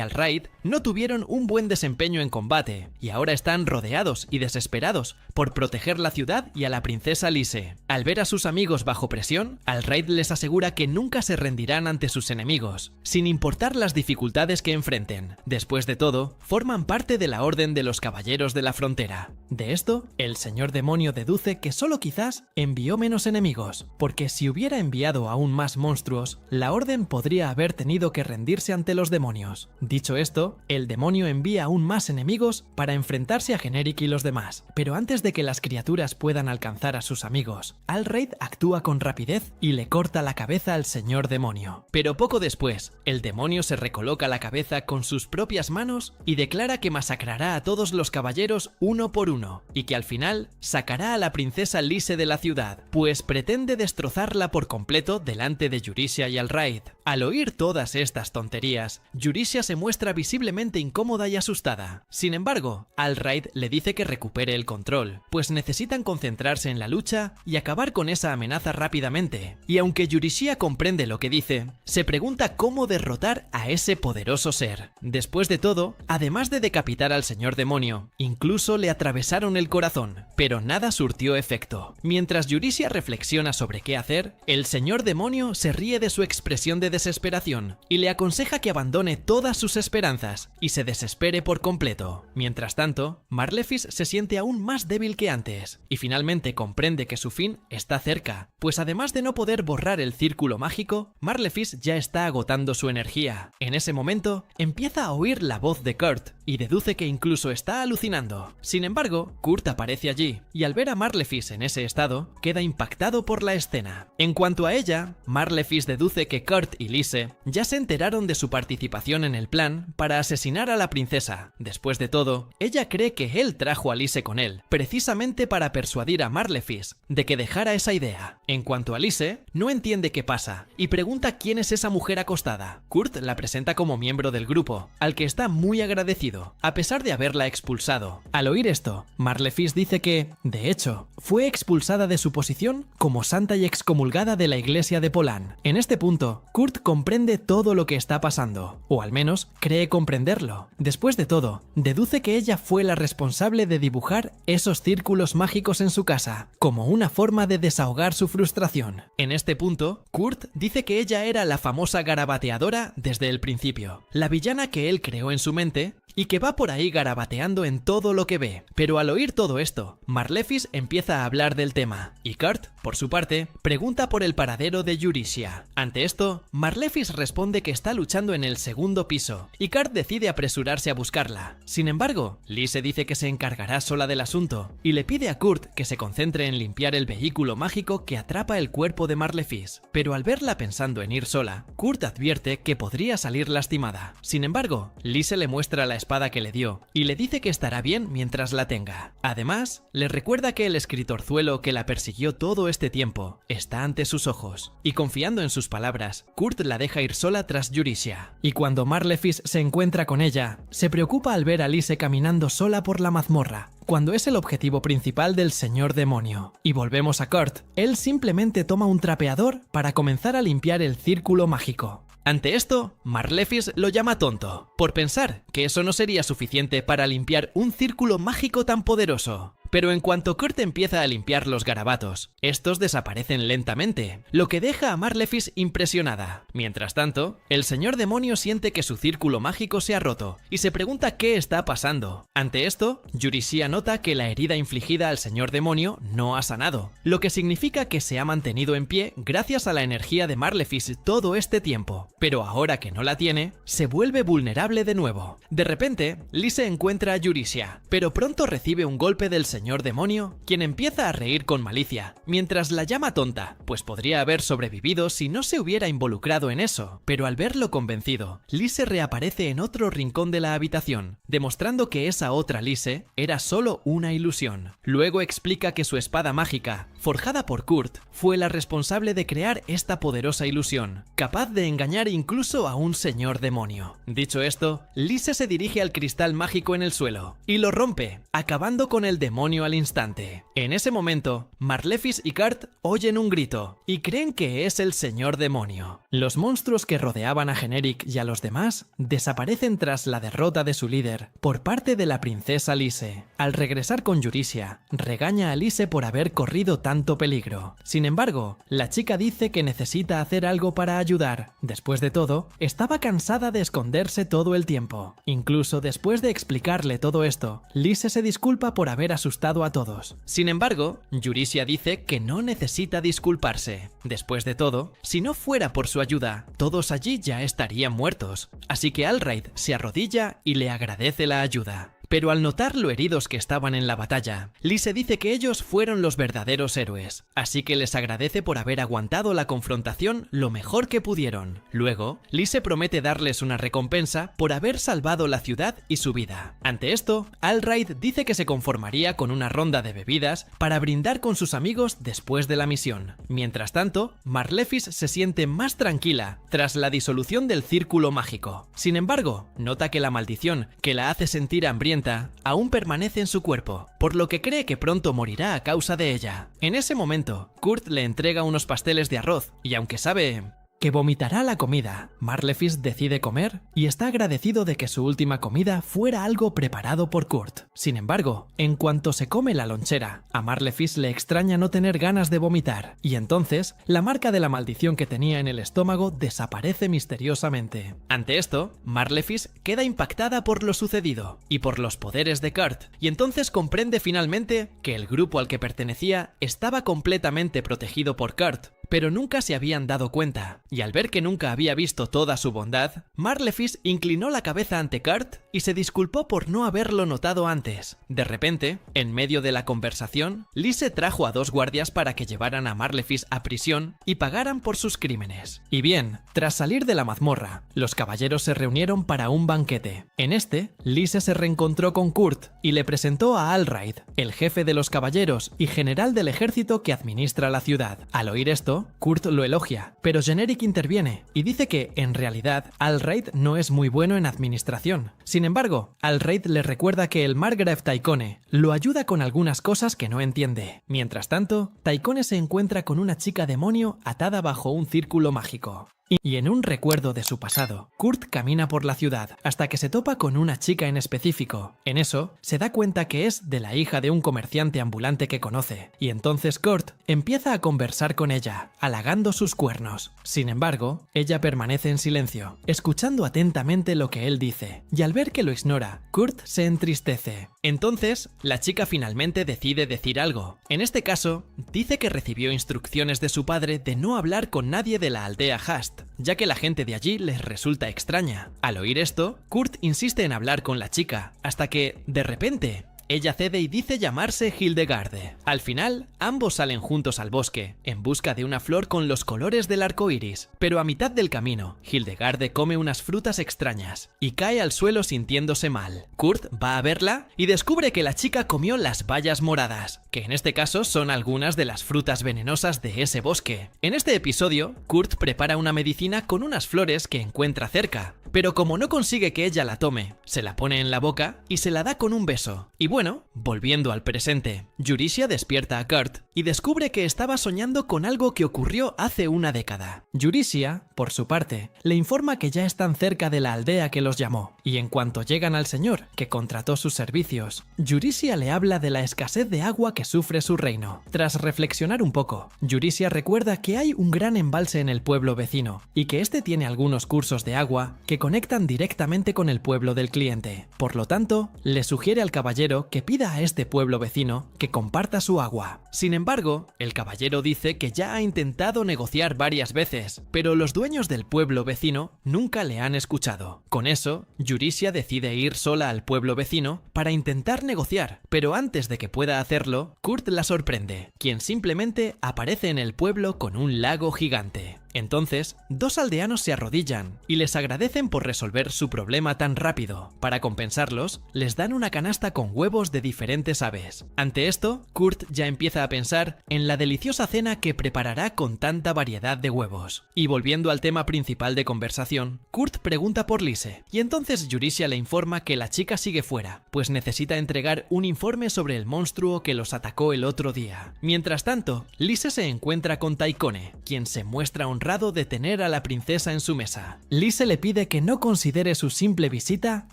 Alraid, no tuvieron un buen desempeño en combate y ahora están rodeados y desesperados por proteger la ciudad y a la princesa Lise. Al ver a sus amigos bajo presión, Alraid les asegura que nunca se rendirán ante sus enemigos, sin importar las dificultades que enfrenten. Después de todo, forman parte de la Orden de los Caballeros de la Frontera. De esto, el señor demonio deduce que solo quizás envió menos enemigos, porque si hubiera enviado aún más monstruos, la Orden podría haber tenido que rendirse ante los demonios. Dicho esto, el demonio envía aún más enemigos para enfrentarse a Generic y los demás, pero antes de que las criaturas puedan alcanzar a sus amigos, Alraid actúa con rapidez y le corta la cabeza al señor demonio. Pero poco después, el demonio se recoloca la cabeza con sus propias manos y declara que masacrará a todos los caballeros uno por uno, y que al final sacará a la princesa Lise de la ciudad, pues pretende destrozarla por completo delante de Yurisha y Alraid. Al oír todas estas tonterías, Yurisha se muestra visiblemente incómoda y asustada. Sin embargo, Alraid le dice que recupere el control, pues necesitan concentrarse en la lucha y acabar con esa amenaza rápidamente. Y aunque Yurisha comprende lo que dice, se pregunta cómo derrotar a ese poderoso ser. Después de todo, además de decapitar al señor demonio, incluso le atravesaron el corazón, pero nada surtió efecto. Mientras Yurisha reflexiona sobre qué hacer, el señor demonio se ríe de su expresión de desesperación y le aconseja que abandone todas sus esperanzas y se desespere por completo. Mientras tanto, Marlefis se siente aún más débil que antes y finalmente comprende que su fin está cerca, pues además de no poder borrar el círculo mágico, Marlefis ya está agotando su energía. En ese momento, empieza a oír la voz de Kurt y deduce que incluso está alucinando. Sin embargo, Kurt aparece allí y al ver a Marlefis en ese estado, queda impactado por la escena. En cuanto a ella, Marlefis deduce que Kurt y Lise ya se enteraron de su participación en el plan para asesinar a la princesa. Después de todo, ella cree que él trajo a Lise con él, precisamente para persuadir a Marlefis de que dejara esa idea. En cuanto a Lise, no entiende qué pasa y pregunta quién es esa mujer acostada. Kurt la presenta como miembro del grupo, al que está muy agradecido, a pesar de haberla expulsado. Al oír esto, Marlefis dice que, de hecho, fue expulsada de su posición como santa y excomulgada de la iglesia de Polan. En este punto, Kurt comprende todo lo que está pasando, o al menos cree comprenderlo. Después de todo, deduce que ella fue la responsable de dibujar esos círculos mágicos en su casa, como una forma de desahogar su frustración. En este punto, Kurt dice que ella era la famosa garabateadora desde el principio, la villana que él creó en su mente y que va por ahí garabateando en todo lo que ve. Pero al oír todo esto, Marlefis empieza a hablar del tema, y Kurt, por su parte, pregunta por el paradero de Yurisha. Ante esto, Marlefis responde que está luchando en el segundo piso, y Kurt decide apresurarse a buscarla. Sin embargo, Lise dice que se encargará sola del asunto, y le pide a Kurt que se concentre en limpiar el vehículo mágico que atrapa el cuerpo de Marlefis. Pero al verla pensando en ir sola, Kurt advierte que podría salir lastimada. Sin embargo, Lise le muestra la espada que le dio y le dice que estará bien mientras la tenga. Además, le recuerda que el escritorzuelo que la persiguió todo este tiempo está ante sus ojos, y confiando en sus palabras, Kurt la deja ir sola tras Yurisha. Y cuando Marlefis se encuentra con ella, se preocupa al ver a Lise caminando sola por la mazmorra, cuando es el objetivo principal del señor demonio. Y volvemos a Kurt. Él simplemente toma un trapeador para comenzar a limpiar el círculo mágico. Ante esto, Marlefis lo llama tonto, por pensar que eso no sería suficiente para limpiar un círculo mágico tan poderoso. Pero en cuanto Kurt empieza a limpiar los garabatos, estos desaparecen lentamente, lo que deja a Marlefis impresionada. Mientras tanto, el señor demonio siente que su círculo mágico se ha roto y se pregunta qué está pasando. Ante esto, Yurisha nota que la herida infligida al señor demonio no ha sanado, lo que significa que se ha mantenido en pie gracias a la energía de Marlefis todo este tiempo. Pero ahora que no la tiene, se vuelve vulnerable de nuevo. De repente, Lise encuentra a Yurisha, pero pronto recibe un golpe del señor demonio, quien empieza a reír con malicia, mientras la llama tonta, pues podría haber sobrevivido si no se hubiera involucrado en eso. Pero al verlo convencido, Lise reaparece en otro rincón de la habitación, demostrando que esa otra Lise era solo una ilusión. Luego explica que su espada mágica forjada por Kurt, fue la responsable de crear esta poderosa ilusión, capaz de engañar incluso a un señor demonio. Dicho esto, Lise se dirige al cristal mágico en el suelo y lo rompe, acabando con el demonio al instante. En ese momento, Marlefis y Kurt oyen un grito y creen que es el señor demonio. Los monstruos que rodeaban a Generic y a los demás desaparecen tras la derrota de su líder por parte de la princesa Lise. Al regresar con Yurisia, regaña a Lise por haber corrido tanto peligro. Sin embargo, la chica dice que necesita hacer algo para ayudar. Después de todo, estaba cansada de esconderse todo el tiempo. Incluso después de explicarle todo esto, Lise se disculpa por haber asustado a todos. Sin embargo, Yurisia dice que no necesita disculparse. Después de todo, si no fuera por su ayuda, todos allí ya estarían muertos. Así que Alraid se arrodilla y le agradece la ayuda. Pero al notar lo heridos que estaban en la batalla, Lise dice que ellos fueron los verdaderos héroes, así que les agradece por haber aguantado la confrontación lo mejor que pudieron. Luego, Lise promete darles una recompensa por haber salvado la ciudad y su vida. Ante esto, Alraid dice que se conformaría con una ronda de bebidas para brindar con sus amigos después de la misión. Mientras tanto, Marlefis se siente más tranquila tras la disolución del círculo mágico. Sin embargo, nota que la maldición que la hace sentir hambrienta aún permanece en su cuerpo, por lo que cree que pronto morirá a causa de ella. En ese momento, Kurt le entrega unos pasteles de arroz y aunque sabe que vomitará la comida, Marlefis decide comer y está agradecido de que su última comida fuera algo preparado por Kurt. Sin embargo, en cuanto se come la lonchera, a Marlefis le extraña no tener ganas de vomitar y entonces la marca de la maldición que tenía en el estómago desaparece misteriosamente. Ante esto, Marlefis queda impactada por lo sucedido y por los poderes de Kurt y entonces comprende finalmente que el grupo al que pertenecía estaba completamente protegido por Kurt, pero nunca se habían dado cuenta, y al ver que nunca había visto toda su bondad, Marlefis inclinó la cabeza ante Kurt y se disculpó por no haberlo notado antes. De repente, en medio de la conversación, Lise trajo a dos guardias para que llevaran a Marlefis a prisión y pagaran por sus crímenes. Y bien, tras salir de la mazmorra, los caballeros se reunieron para un banquete. En este, Lise se reencontró con Kurt y le presentó a Alraid, el jefe de los caballeros y general del ejército que administra la ciudad. Al oír esto, Kurt lo elogia, pero Generic interviene y dice que, en realidad, Alraid no es muy bueno en administración. Sin embargo, Alraid le recuerda que el Margrave Taikone lo ayuda con algunas cosas que no entiende. Mientras tanto, Taikone se encuentra con una chica demonio atada bajo un círculo mágico. Y en un recuerdo de su pasado, Kurt camina por la ciudad hasta que se topa con una chica en específico. En eso, se da cuenta que es de la hija de un comerciante ambulante que conoce, y entonces Kurt empieza a conversar con ella, halagando sus cuernos. Sin embargo, ella permanece en silencio, escuchando atentamente lo que él dice, y al ver que lo ignora, Kurt se entristece. Entonces, la chica finalmente decide decir algo. En este caso, dice que recibió instrucciones de su padre de no hablar con nadie de la aldea Hast, ya que la gente de allí les resulta extraña. Al oír esto, Kurt insiste en hablar con la chica, hasta que, de repente, ella cede y dice llamarse Hildegarde. Al final, ambos salen juntos al bosque, en busca de una flor con los colores del arco iris, pero a mitad del camino, Hildegarde come unas frutas extrañas y cae al suelo sintiéndose mal. Kurt va a verla y descubre que la chica comió las bayas moradas, que en este caso son algunas de las frutas venenosas de ese bosque. En este episodio, Kurt prepara una medicina con unas flores que encuentra cerca, pero como no consigue que ella la tome, se la pone en la boca y se la da con un beso. Y bueno, volviendo al presente, Yurisia despierta a Kurt y descubre que estaba soñando con algo que ocurrió hace una década. Yurisia, por su parte, le informa que ya están cerca de la aldea que los llamó, y en cuanto llegan al señor que contrató sus servicios, Yurisia le habla de la escasez de agua que sufre su reino. Tras reflexionar un poco, Yurisia recuerda que hay un gran embalse en el pueblo vecino, y que este tiene algunos cursos de agua que conectan directamente con el pueblo del cliente. Por lo tanto, le sugiere al caballero que pida a este pueblo vecino que comparta su agua. Sin embargo, el caballero dice que ya ha intentado negociar varias veces, pero los dueños del pueblo vecino nunca le han escuchado. Con eso, Yurisia decide ir sola al pueblo vecino para intentar negociar, pero antes de que pueda hacerlo, Kurt la sorprende, quien simplemente aparece en el pueblo con un lago gigante. Entonces, dos aldeanos se arrodillan y les agradecen por resolver su problema tan rápido. Para compensarlos, les dan una canasta con huevos de diferentes aves. Ante esto, Kurt ya empieza a pensar en la deliciosa cena que preparará con tanta variedad de huevos. Y volviendo al tema principal de conversación, Kurt pregunta por Lise, y entonces Yurisia le informa que la chica sigue fuera, pues necesita entregar un informe sobre el monstruo que los atacó el otro día. Mientras tanto, Lise se encuentra con Taikone, quien se muestra honrado de tener a la princesa en su mesa. Lise le pide que no considere su simple visita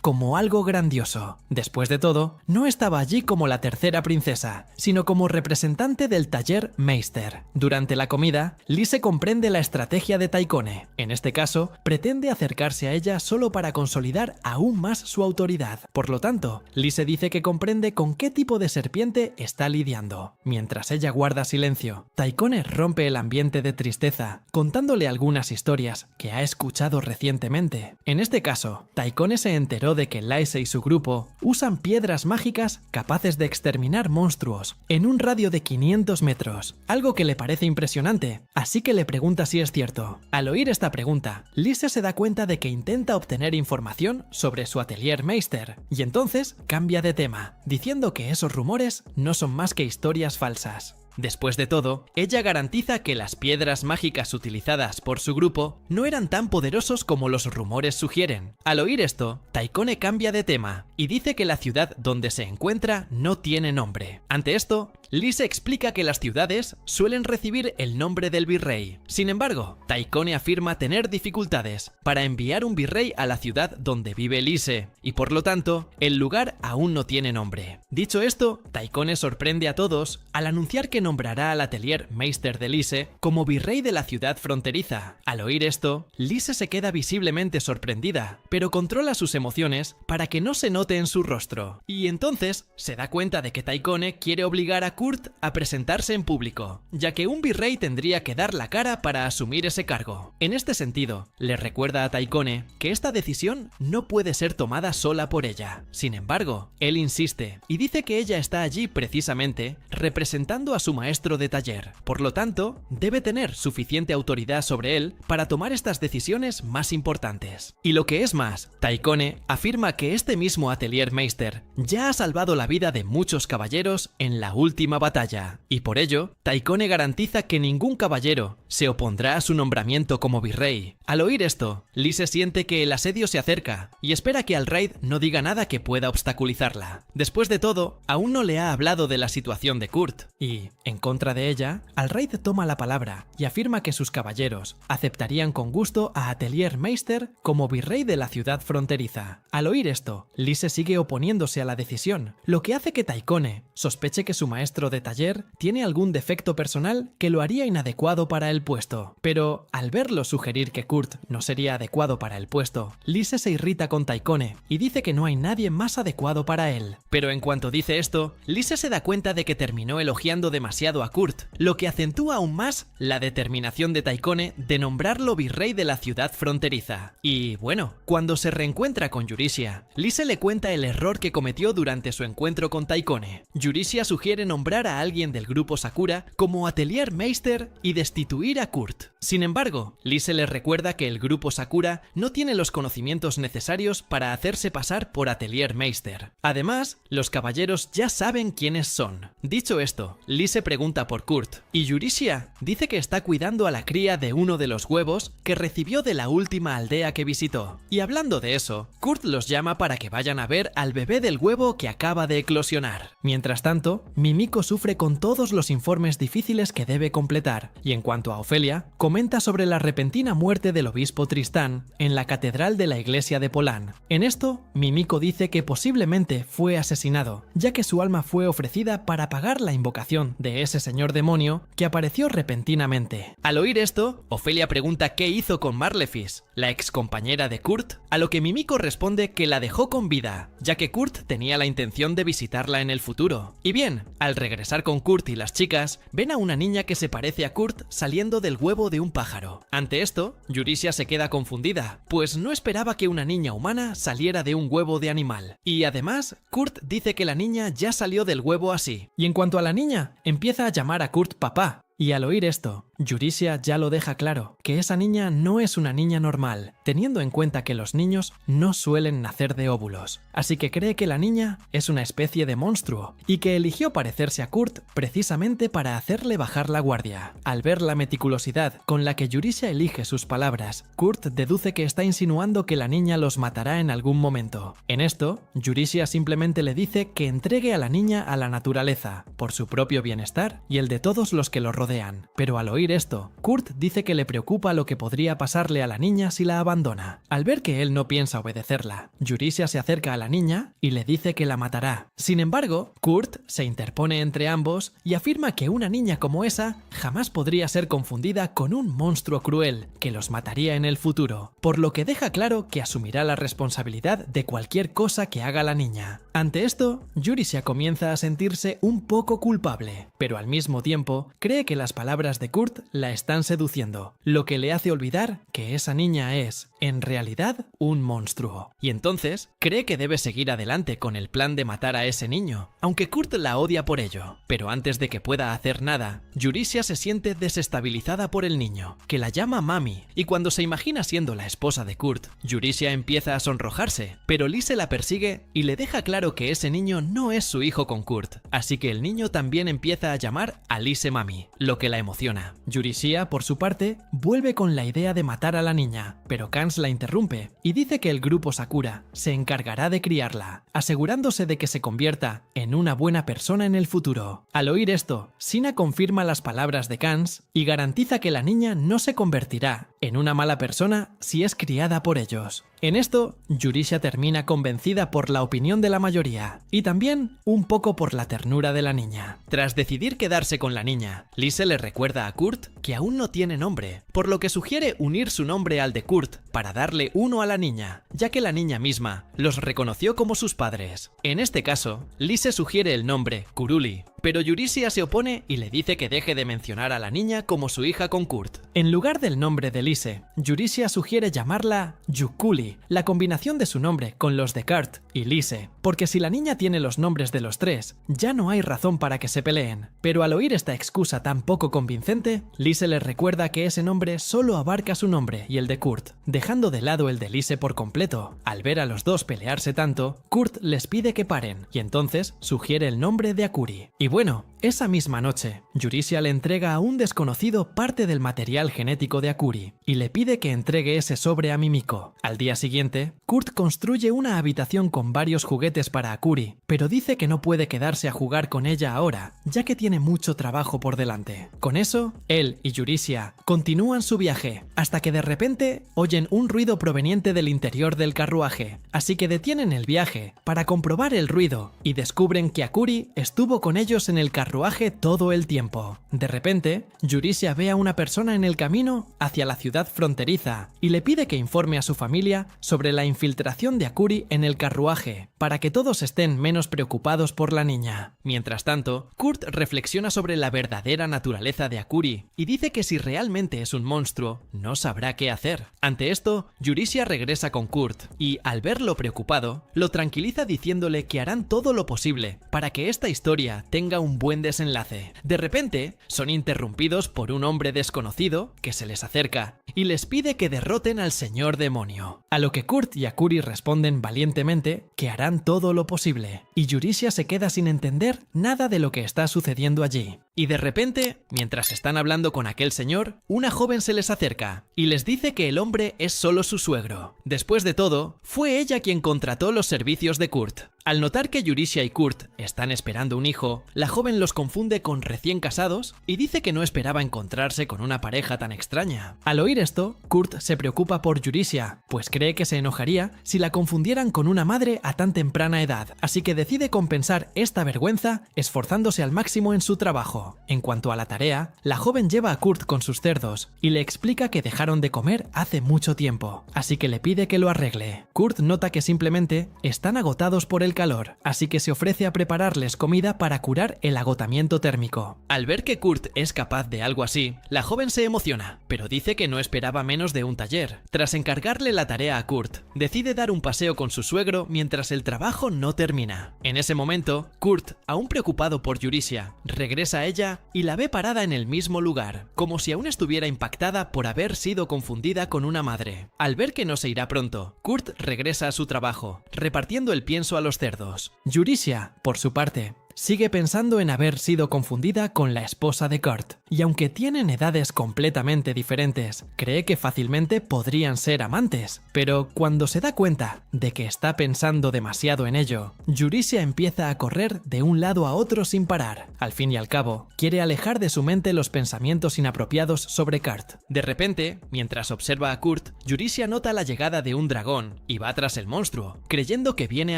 como algo grandioso. Después de todo, no estaba allí como la tercera princesa, sino como representante del taller Meister. Durante la comida, Lise comprende la estrategia de Taikone. En este caso, pretende acercarse a ella solo para consolidar aún más su autoridad. Por lo tanto, Lise dice que comprende con qué tipo de serpiente está lidiando. Mientras ella guarda silencio, Taikone rompe el ambiente de tristeza, contándole algunas historias que ha escuchado recientemente. En este caso, Taikone se enteró de que Lise y su grupo usan piedras mágicas capaces de exterminar monstruos en un radio de 500 metros, algo que le parece impresionante, así que le pregunta si es cierto. Al oír esta pregunta, Lise se da cuenta de que intenta obtener información sobre su atelier Meister, y entonces cambia de tema, diciendo que esos rumores no son más que historias falsas. Después de todo, ella garantiza que las piedras mágicas utilizadas por su grupo no eran tan poderosos como los rumores sugieren. Al oír esto, Taikone cambia de tema y dice que la ciudad donde se encuentra no tiene nombre. Ante esto, Lise explica que las ciudades suelen recibir el nombre del virrey. Sin embargo, Taikone afirma tener dificultades para enviar un virrey a la ciudad donde vive Lise, y por lo tanto, el lugar aún no tiene nombre. Dicho esto, Taikone sorprende a todos al anunciar que nombrará al atelier Meister de Lise como virrey de la ciudad fronteriza. Al oír esto, Lise se queda visiblemente sorprendida, pero controla sus emociones para que no se note en su rostro. Y entonces se da cuenta de que Taikone quiere obligar a Kurt a presentarse en público, ya que un virrey tendría que dar la cara para asumir ese cargo. En este sentido, le recuerda a Taikone que esta decisión no puede ser tomada sola por ella. Sin embargo, él insiste y dice que ella está allí precisamente representando a su maestro de taller. Por lo tanto, debe tener suficiente autoridad sobre él para tomar estas decisiones más importantes. Y lo que es más, Taikone afirma que este mismo atelier Meister ya ha salvado la vida de muchos caballeros en la última batalla, y por ello, Taikone garantiza que ningún caballero se opondrá a su nombramiento como virrey. Al oír esto, Lise siente que el asedio se acerca y espera que Alraid no diga nada que pueda obstaculizarla. Después de todo, aún no le ha hablado de la situación de Kurt, y, en contra de ella, Alraid toma la palabra y afirma que sus caballeros aceptarían con gusto a Atelier Meister como virrey de la ciudad fronteriza. Al oír esto, Lise sigue oponiéndose a la decisión, lo que hace que Taikone sospeche que su maestro de taller tiene algún defecto personal que lo haría inadecuado para el puesto. Pero, al verlo sugerir que Kurt no sería adecuado para el puesto, Lise se irrita con Taikone y dice que no hay nadie más adecuado para él. Pero en cuanto dice esto, Lise se da cuenta de que terminó elogiando demasiado a Kurt, lo que acentúa aún más la determinación de Taikone de nombrarlo virrey de la ciudad fronteriza. Y bueno, cuando se reencuentra con Yurisia, Lise le cuenta el error que cometió durante su encuentro con Taikone. Yurisia sugiere nombrar a alguien del grupo Sakura como Atelier Meister y destituir a Kurt. Sin embargo, Lise le recuerda que el grupo Sakura no tiene los conocimientos necesarios para hacerse pasar por Atelier Meister. Además, los caballeros ya saben quiénes son. Dicho esto, Lise pregunta por Kurt, y Yurisia dice que está cuidando a la cría de uno de los huevos que recibió de la última aldea que visitó. Y hablando de eso, Kurt los llama para que vayan a ver al bebé del huevo que acaba de eclosionar. Mientras tanto, Mimiko sufre con todos los informes difíciles que debe completar, y en cuanto a Ofelia, comenta sobre la repentina muerte del obispo Tristán en la catedral de la iglesia de Polán. En esto, Mimiko dice que posiblemente fue asesinado, ya que su alma fue ofrecida para pagar la invocación de ese señor demonio que apareció repentinamente. Al oír esto, Ofelia pregunta qué hizo con Marlefis, la ex compañera de Kurt, a lo que Mimiko responde que la dejó con vida, ya que Kurt tenía la intención de visitarla en el futuro. Y bien, al regresar con Kurt y las chicas, ven a una niña que se parece a Kurt saliendo del huevo de un pájaro. Ante esto, Yurisia se queda confundida, pues no esperaba que una niña humana saliera de un huevo de animal. Y además, Kurt dice que la niña ya salió del huevo así. Y en cuanto a la niña, empieza a llamar a Kurt papá, Y al oír esto, Yurisia ya lo deja claro, que esa niña no es una niña normal, teniendo en cuenta que los niños no suelen nacer de óvulos. Así que cree que la niña es una especie de monstruo, y que eligió parecerse a Kurt precisamente para hacerle bajar la guardia. Al ver la meticulosidad con la que Yurisia elige sus palabras, Kurt deduce que está insinuando que la niña los matará en algún momento. En esto, Yurisia simplemente le dice que entregue a la niña a la naturaleza, por su propio bienestar y el de todos los que lo rodean. Pero al oír esto, Kurt dice que le preocupa lo que podría pasarle a la niña si la abandona. Al ver que él no piensa obedecerla, Yurisia se acerca a la niña y le dice que la matará. Sin embargo, Kurt se interpone entre ambos y afirma que una niña como esa jamás podría ser confundida con un monstruo cruel que los mataría en el futuro, por lo que deja claro que asumirá la responsabilidad de cualquier cosa que haga la niña. Ante esto, Yurisia comienza a sentirse un poco culpable, pero al mismo tiempo cree que las palabras de Kurt la están seduciendo, lo que le hace olvidar que esa niña es, en realidad, un monstruo. Y entonces, cree que debe seguir adelante con el plan de matar a ese niño, aunque Kurt la odia por ello. Pero antes de que pueda hacer nada, Yurisia se siente desestabilizada por el niño, que la llama mami, y cuando se imagina siendo la esposa de Kurt, Yurisia empieza a sonrojarse, pero Lise la persigue y le deja claro que ese niño no es su hijo con Kurt, así que el niño también empieza a llamar a Lise mami, lo que la emociona. Yurisia, por su parte, vuelve con la idea de matar a la niña, pero Kans la interrumpe y dice que el grupo Sakura se encargará de criarla, asegurándose de que se convierta en una buena persona en el futuro. Al oír esto, Sina confirma las palabras de Kans y garantiza que la niña no se convertirá en una mala persona si es criada por ellos. En esto, Yurisia termina convencida por la opinión de la mayoría, y también un poco por la ternura de la niña. Tras decidir quedarse con la niña, Lise le recuerda a Kurt que aún no tiene nombre, por lo que sugiere unir su nombre al de Kurt para darle uno a la niña, ya que la niña misma los reconoció como sus padres. En este caso, Lise sugiere el nombre Kuruli, pero Yurisia se opone y le dice que deje de mencionar a la niña como su hija con Kurt. En lugar del nombre de Lise, Yurisia sugiere llamarla Yukuli, la combinación de su nombre con los de Kurt y Lise, porque si la niña tiene los nombres de los tres, ya no hay razón para que se peleen. Pero al oír esta excusa tan poco convincente, Lise les recuerda que ese nombre solo abarca su nombre y el de Kurt, dejando de lado el de Lise por completo. Al ver a los dos pelearse tanto, Kurt les pide que paren, y entonces sugiere el nombre de Akuri. Y bueno, esa misma noche, Yurisia le entrega a un desconocido parte del material genético de Akuri, y le pide que entregue ese sobre a Mimiko. Al día siguiente, Kurt construye una habitación con varios juguetes para Akuri, pero dice que no puede quedarse a jugar con ella ahora, ya que tiene mucho trabajo por delante. Con eso, él y Yurisia continúan su viaje, hasta que de repente oyen un ruido proveniente del interior del carruaje, así que detienen el viaje para comprobar el ruido y descubren que Akuri estuvo con ellos en el carruaje todo el tiempo. De repente, Yurisia ve a una persona en el camino hacia la ciudad fronteriza y le pide que informe a su familia sobre la infiltración de Akuri en el carruaje, para que todos estén menos preocupados por la niña. Mientras tanto, Kurt reflexiona sobre la verdadera naturaleza de Akuri y dice que si realmente es un monstruo, no sabrá qué hacer. Ante esto, Yurisia regresa con Kurt y, al verlo preocupado, lo tranquiliza diciéndole que harán todo lo posible para que esta historia tenga un buen desenlace. De repente, son interrumpidos por un hombre desconocido que se les acerca y les pide que derroten al señor demonio. A lo que Kurt y Akuri responden valientemente que harán todo lo posible, y Yurisia se queda sin entender nada de lo que está sucediendo allí. Y de repente, mientras están hablando con aquel señor, una joven se les acerca y les dice que el hombre es solo su suegro. Después de todo, fue ella quien contrató los servicios de Kurt. Al notar que Yurisia y Kurt están esperando un hijo, la joven los confunde con recién casados y dice que no esperaba encontrarse con una pareja tan extraña. Al oír esto, Kurt se preocupa por Yurisia, pues cree que se enojaría si la confundieran con una madre a tan temprana edad, así que decide compensar esta vergüenza esforzándose al máximo en su trabajo. En cuanto a la tarea, la joven lleva a Kurt con sus cerdos y le explica que dejaron de comer hace mucho tiempo, así que le pide que lo arregle. Kurt nota que simplemente están agotados por el calor, así que se ofrece a prepararles comida para curar el agotamiento térmico. Al ver que Kurt es capaz de algo así, la joven se emociona, pero dice que no esperaba menos de un taller. Tras encargarle la tarea a Kurt, decide dar un paseo con su suegro mientras el trabajo no termina. En ese momento, Kurt, aún preocupado por Yurisia, regresa a ella ella y la ve parada en el mismo lugar, como si aún estuviera impactada por haber sido confundida con una madre. Al ver que no se irá pronto, Kurt regresa a su trabajo, repartiendo el pienso a los cerdos. Yurisia, por su parte, sigue pensando en haber sido confundida con la esposa de Kurt, y aunque tienen edades completamente diferentes, cree que fácilmente podrían ser amantes. Pero cuando se da cuenta de que está pensando demasiado en ello, Yurisia empieza a correr de un lado a otro sin parar. Al fin y al cabo, quiere alejar de su mente los pensamientos inapropiados sobre Kurt. De repente, mientras observa a Kurt, Yurisia nota la llegada de un dragón y va tras el monstruo, creyendo que viene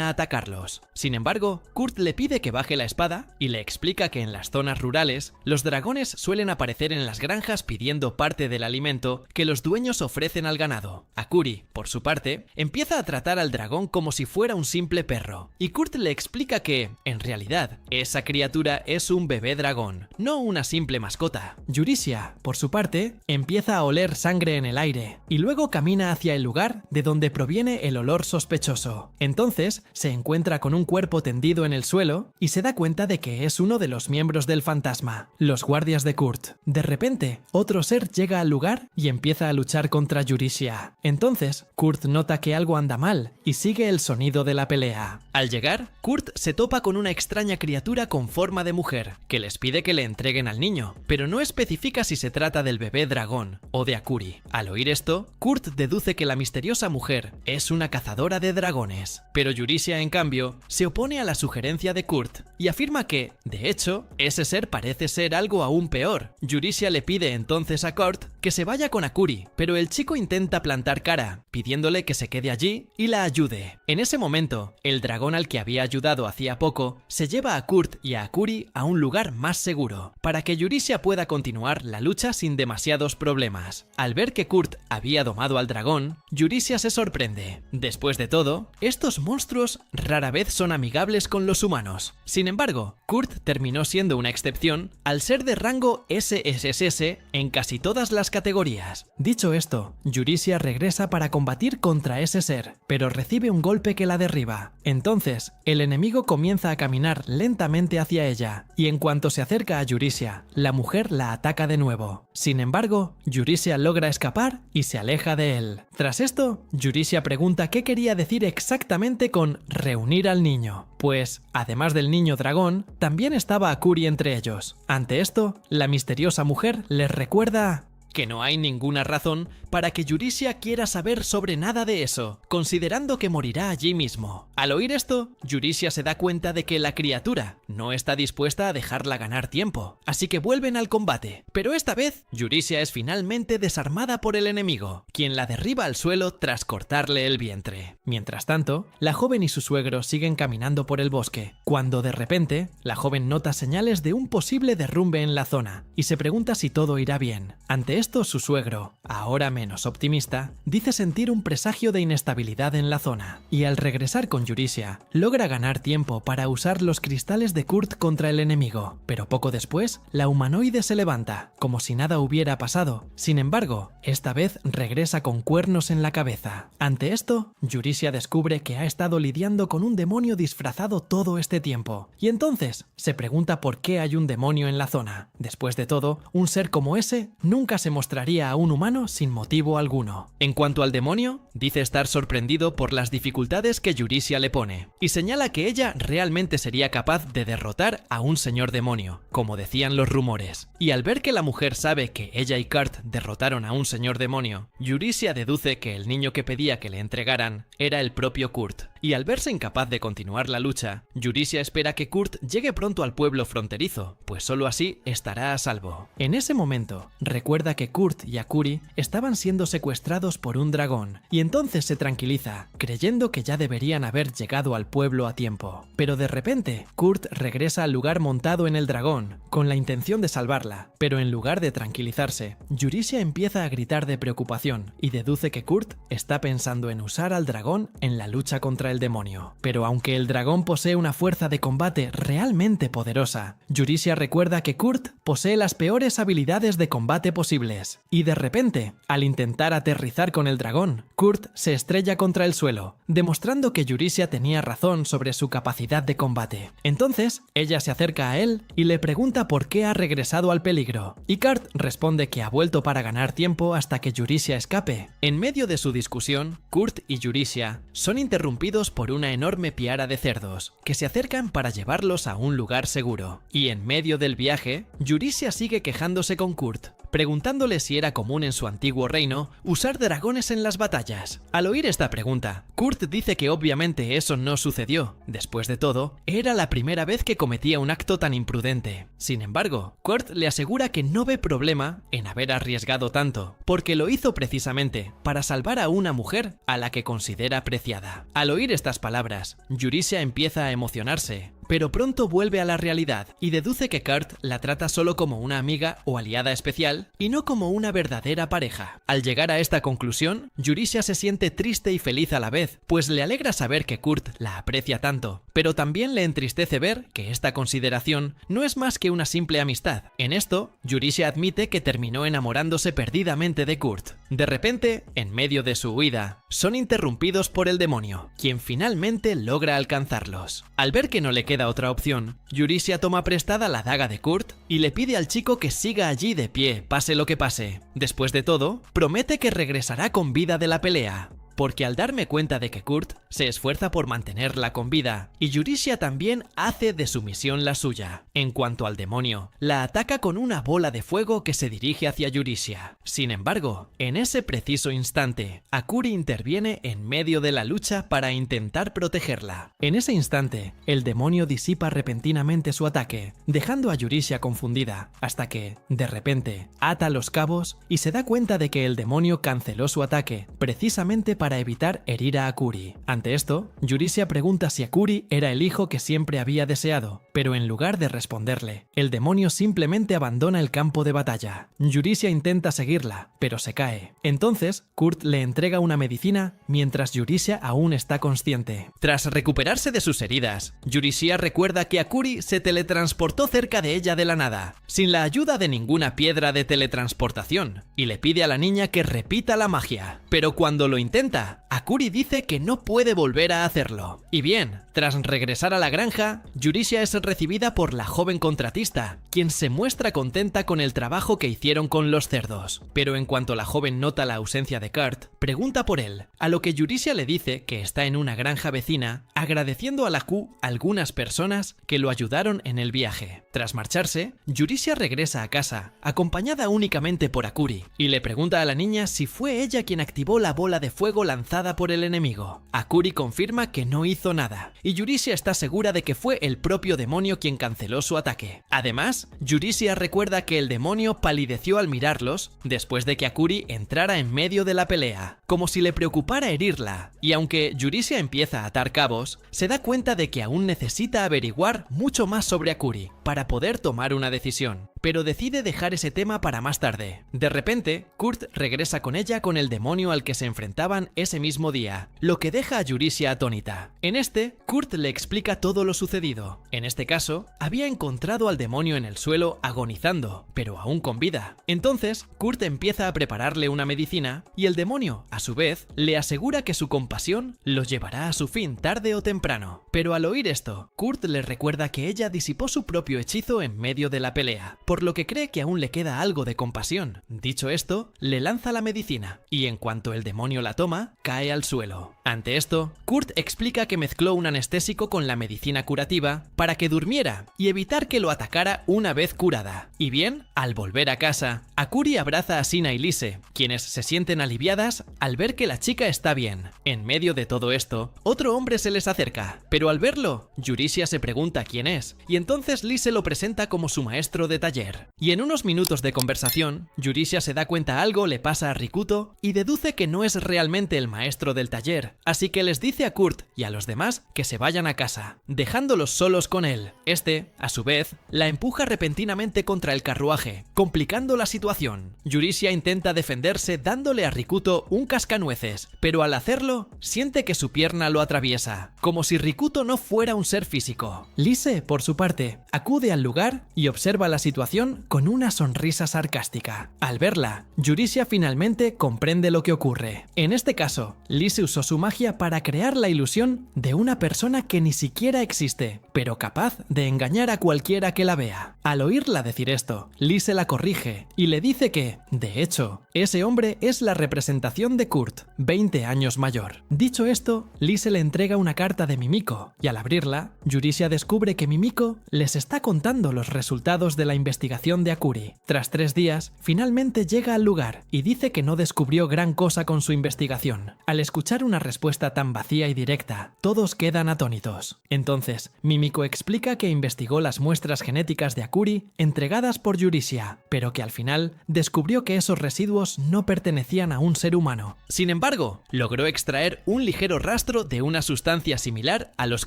a atacarlos. Sin embargo, Kurt le pide que baje la espada y le explica que en las zonas rurales los dragones suelen aparecer en las granjas pidiendo parte del alimento que los dueños ofrecen al ganado. Akuri, por su parte, empieza a tratar al dragón como si fuera un simple perro, y Kurt le explica que, en realidad, esa criatura es un bebé dragón, no una simple mascota. Yurisia, por su parte, empieza a oler sangre en el aire y luego camina hacia el lugar de donde proviene el olor sospechoso. Entonces se encuentra con un cuerpo tendido en el suelo y se da cuenta de que es uno de los miembros del fantasma, los guardias de Kurt. De repente, otro ser llega al lugar y empieza a luchar contra Yurisia. Entonces, Kurt nota que algo anda mal y sigue el sonido de la pelea. Al llegar, Kurt se topa con una extraña criatura con forma de mujer, que les pide que le entreguen al niño, pero no especifica si se trata del bebé dragón o de Akuri. Al oír esto, Kurt deduce que la misteriosa mujer es una cazadora de dragones, pero Yurisia, en cambio, se opone a la sugerencia de Kurt y afirma que, de hecho, ese ser parece ser algo aún peor. Yurisia le pide entonces a Kurt que se vaya con Akuri, pero el chico intenta plantar cara, pidiéndole que se quede allí y la ayude. En ese momento, el dragón al que había ayudado hacía poco se lleva a Kurt y a Akuri a un lugar más seguro, para que Yurisia pueda continuar la lucha sin demasiados problemas. Al ver que Kurt había domado al dragón, Yurisia se sorprende. Después de todo, estos monstruos rara vez son amigables con los humanos. Sin embargo, Kurt terminó siendo una excepción al ser de rango SSS en casi todas las categorías. Dicho esto, Yurisia regresa para combatir contra ese ser, pero recibe un golpe que la derriba. Entonces, el enemigo comienza a caminar lentamente hacia ella, y en cuanto se acerca a Yurisia, la mujer la ataca de nuevo. Sin embargo, Yurisia logra escapar y se aleja de él. Tras esto, Yurisia pregunta qué quería decir exactamente con reunir al niño, pues, además del niño dragón, también estaba Akuri entre ellos. Ante esto, la misteriosa mujer les recuerda que no hay ninguna razón para que Yurisia quiera saber sobre nada de eso, considerando que morirá allí mismo. Al oír esto, Yurisia se da cuenta de que la criatura no está dispuesta a dejarla ganar tiempo, así que vuelven al combate. Pero esta vez, Yurisia es finalmente desarmada por el enemigo, quien la derriba al suelo tras cortarle el vientre. Mientras tanto, la joven y su suegro siguen caminando por el bosque, cuando de repente, la joven nota señales de un posible derrumbe en la zona, y se pregunta si todo irá bien. Ante esto, su suegro, ahora menos optimista, dice sentir un presagio de inestabilidad en la zona, y al regresar con Yurisia, logra ganar tiempo para usar los cristales de Kurt contra el enemigo, pero poco después, la humanoide se levanta, como si nada hubiera pasado. Sin embargo, esta vez regresa con cuernos en la cabeza. Ante esto, Yurisia descubre que ha estado lidiando con un demonio disfrazado todo este tiempo, y entonces se pregunta por qué hay un demonio en la zona. Después de todo, un ser como ese nunca se mostraría a un humano sin motivo alguno. En cuanto al demonio, dice estar sorprendido por las dificultades que Yurisia le pone, y señala que ella realmente sería capaz de derrotar a un señor demonio, como decían los rumores. Y al ver que la mujer sabe que ella y Kurt derrotaron a un señor demonio, Yurisia deduce que el niño que pedía que le entregaran era el propio Kurt. Y al verse incapaz de continuar la lucha, Yurisia espera que Kurt llegue pronto al pueblo fronterizo, pues solo así estará a salvo. En ese momento, recuerda que Kurt y Akuri estaban siendo secuestrados por un dragón, y entonces se tranquiliza, creyendo que ya deberían haber llegado al pueblo a tiempo. Pero de repente, Kurt regresa al lugar montado en el dragón, con la intención de salvarla, pero en lugar de tranquilizarse, Yurisia empieza a gritar de preocupación, y deduce que Kurt está pensando en usar al dragón en la lucha contra contra el demonio. Pero aunque el dragón posee una fuerza de combate realmente poderosa, Yurisia recuerda que Kurt posee las peores habilidades de combate posibles. Y de repente, al intentar aterrizar con el dragón, Kurt se estrella contra el suelo, demostrando que Yurisia tenía razón sobre su capacidad de combate. Entonces, ella se acerca a él y le pregunta por qué ha regresado al peligro. Y Kurt responde que ha vuelto para ganar tiempo hasta que Yurisia escape. En medio de su discusión, Kurt y Yurisia son interrumpidos por una enorme piara de cerdos, que se acercan para llevarlos a un lugar seguro. Y en medio del viaje, Yurisia sigue quejándose con Kurt, preguntándole si era común en su antiguo reino usar dragones en las batallas. Al oír esta pregunta, Kurt dice que obviamente eso no sucedió. Después de todo, era la primera vez que cometía un acto tan imprudente. Sin embargo, Kurt le asegura que no ve problema en haber arriesgado tanto, porque lo hizo precisamente para salvar a una mujer a la que considera preciada. Al oír estas palabras, Yurisia empieza a emocionarse, pero pronto vuelve a la realidad y deduce que Kurt la trata solo como una amiga o aliada especial y no como una verdadera pareja. Al llegar a esta conclusión, Yurisia se siente triste y feliz a la vez, pues le alegra saber que Kurt la aprecia tanto, pero también le entristece ver que esta consideración no es más que una simple amistad. En esto, Yurisia admite que terminó enamorándose perdidamente de Kurt. De repente, en medio de su huida, son interrumpidos por el demonio, quien finalmente logra alcanzarlos. Al ver que no le queda otra opción, Yurisia toma prestada la daga de Kurt y le pide al chico que siga allí de pie, pase lo que pase. Después de todo, promete que regresará con vida de la pelea, porque al darme cuenta de que Kurt se esfuerza por mantenerla con vida, y Yurisia también hace de su misión la suya. En cuanto al demonio, la ataca con una bola de fuego que se dirige hacia Yurisia. Sin embargo, en ese preciso instante, Akuri interviene en medio de la lucha para intentar protegerla. En ese instante, el demonio disipa repentinamente su ataque, dejando a Yurisia confundida, hasta que, de repente, ata los cabos y se da cuenta de que el demonio canceló su ataque, precisamente para evitar herir a Akuri. Ante esto, Yurisia pregunta si Akuri era el hijo que siempre había deseado, pero en lugar de responderle, el demonio simplemente abandona el campo de batalla. Yurisia intenta seguirla, pero se cae. Entonces, Kurt le entrega una medicina mientras Yurisia aún está consciente. Tras recuperarse de sus heridas, Yurisia recuerda que Akuri se teletransportó cerca de ella de la nada, sin la ayuda de ninguna piedra de teletransportación, y le pide a la niña que repita la magia. Pero cuando lo intenta, Akuri dice que no puede volver a hacerlo. Y bien, tras regresar a la granja, Yurisia es recibida por la joven contratista, quien se muestra contenta con el trabajo que hicieron con los cerdos. Pero en cuanto la joven nota la ausencia de Kurt, pregunta por él, a lo que Yurisia le dice que está en una granja vecina, agradeciendo a la Q algunas personas que lo ayudaron en el viaje. Tras marcharse, Yurisia regresa a casa, acompañada únicamente por Akuri, y le pregunta a la niña si fue ella quien activó la bola de fuego lanzada por el enemigo. Akuri confirma que no hizo nada, y Yurisia está segura de que fue el propio demonio quien canceló su ataque. Además, Yurisia recuerda que el demonio palideció al mirarlos después de que Akuri entrara en medio de la pelea, como si le preocupara herirla, y aunque Yurisia empieza a atar cabos, se da cuenta de que aún necesita averiguar mucho más sobre Akuri para poder tomar una decisión, pero decide dejar ese tema para más tarde. De repente, Kurt regresa con ella con el demonio al que se enfrentaban ese mismo día, lo que deja a Yurisia atónita. En este, Kurt le explica todo lo sucedido. En este caso, había encontrado al demonio en el suelo agonizando, pero aún con vida. Entonces, Kurt empieza a prepararle una medicina y el demonio, a su vez, le asegura que su compasión lo llevará a su fin tarde o temprano. Pero al oír esto, Kurt le recuerda que ella disipó su propio hechizo en medio de la pelea, por lo que cree que aún le queda algo de compasión. Dicho esto, le lanza la medicina, y en cuanto el demonio la toma, cae al suelo. Ante esto, Kurt explica que mezcló un anestésico con la medicina curativa para que durmiera y evitar que lo atacara una vez curada. Y bien, al volver a casa, Akuri abraza a Sina y Lise, quienes se sienten aliviadas al ver que la chica está bien. En medio de todo esto, otro hombre se les acerca, pero al verlo, Yurisia se pregunta quién es, y entonces Lise lo presenta como su maestro de taller. taller. Y en unos minutos de conversación, Yurisha se da cuenta algo le pasa a Rikuto y deduce que no es realmente el maestro del taller, así que les dice a Kurt y a los demás que se vayan a casa, dejándolos solos con él. Este, a su vez, la empuja repentinamente contra el carruaje, complicando la situación. Yurisha intenta defenderse dándole a Rikuto un cascanueces, pero al hacerlo, siente que su pierna lo atraviesa, como si Rikuto no fuera un ser físico. Lise, por su parte, acude al lugar y observa la situación con una sonrisa sarcástica. Al verla, Yurisha finalmente comprende lo que ocurre. En este caso, Lise usó su magia para crear la ilusión de una persona que ni siquiera existe, pero capaz de engañar a cualquiera que la vea. Al oírla decir esto, Lise la corrige y le dice que, de hecho, ese hombre es la representación de Kurt, 20 años mayor. Dicho esto, Lise le entrega una carta de Mimiko, y al abrirla, Yurisha descubre que Mimiko les está contando los resultados de la investigación de Akuri. Tras 3 días, finalmente llega al lugar y dice que no descubrió gran cosa con su investigación. Al escuchar una respuesta tan vacía y directa, todos quedan atónitos. Entonces, Mimiko explica que investigó las muestras genéticas de Akuri entregadas por Yurisha, pero que al final descubrió que esos residuos no pertenecían a un ser humano. Sin embargo, logró extraer un ligero rastro de una sustancia similar a los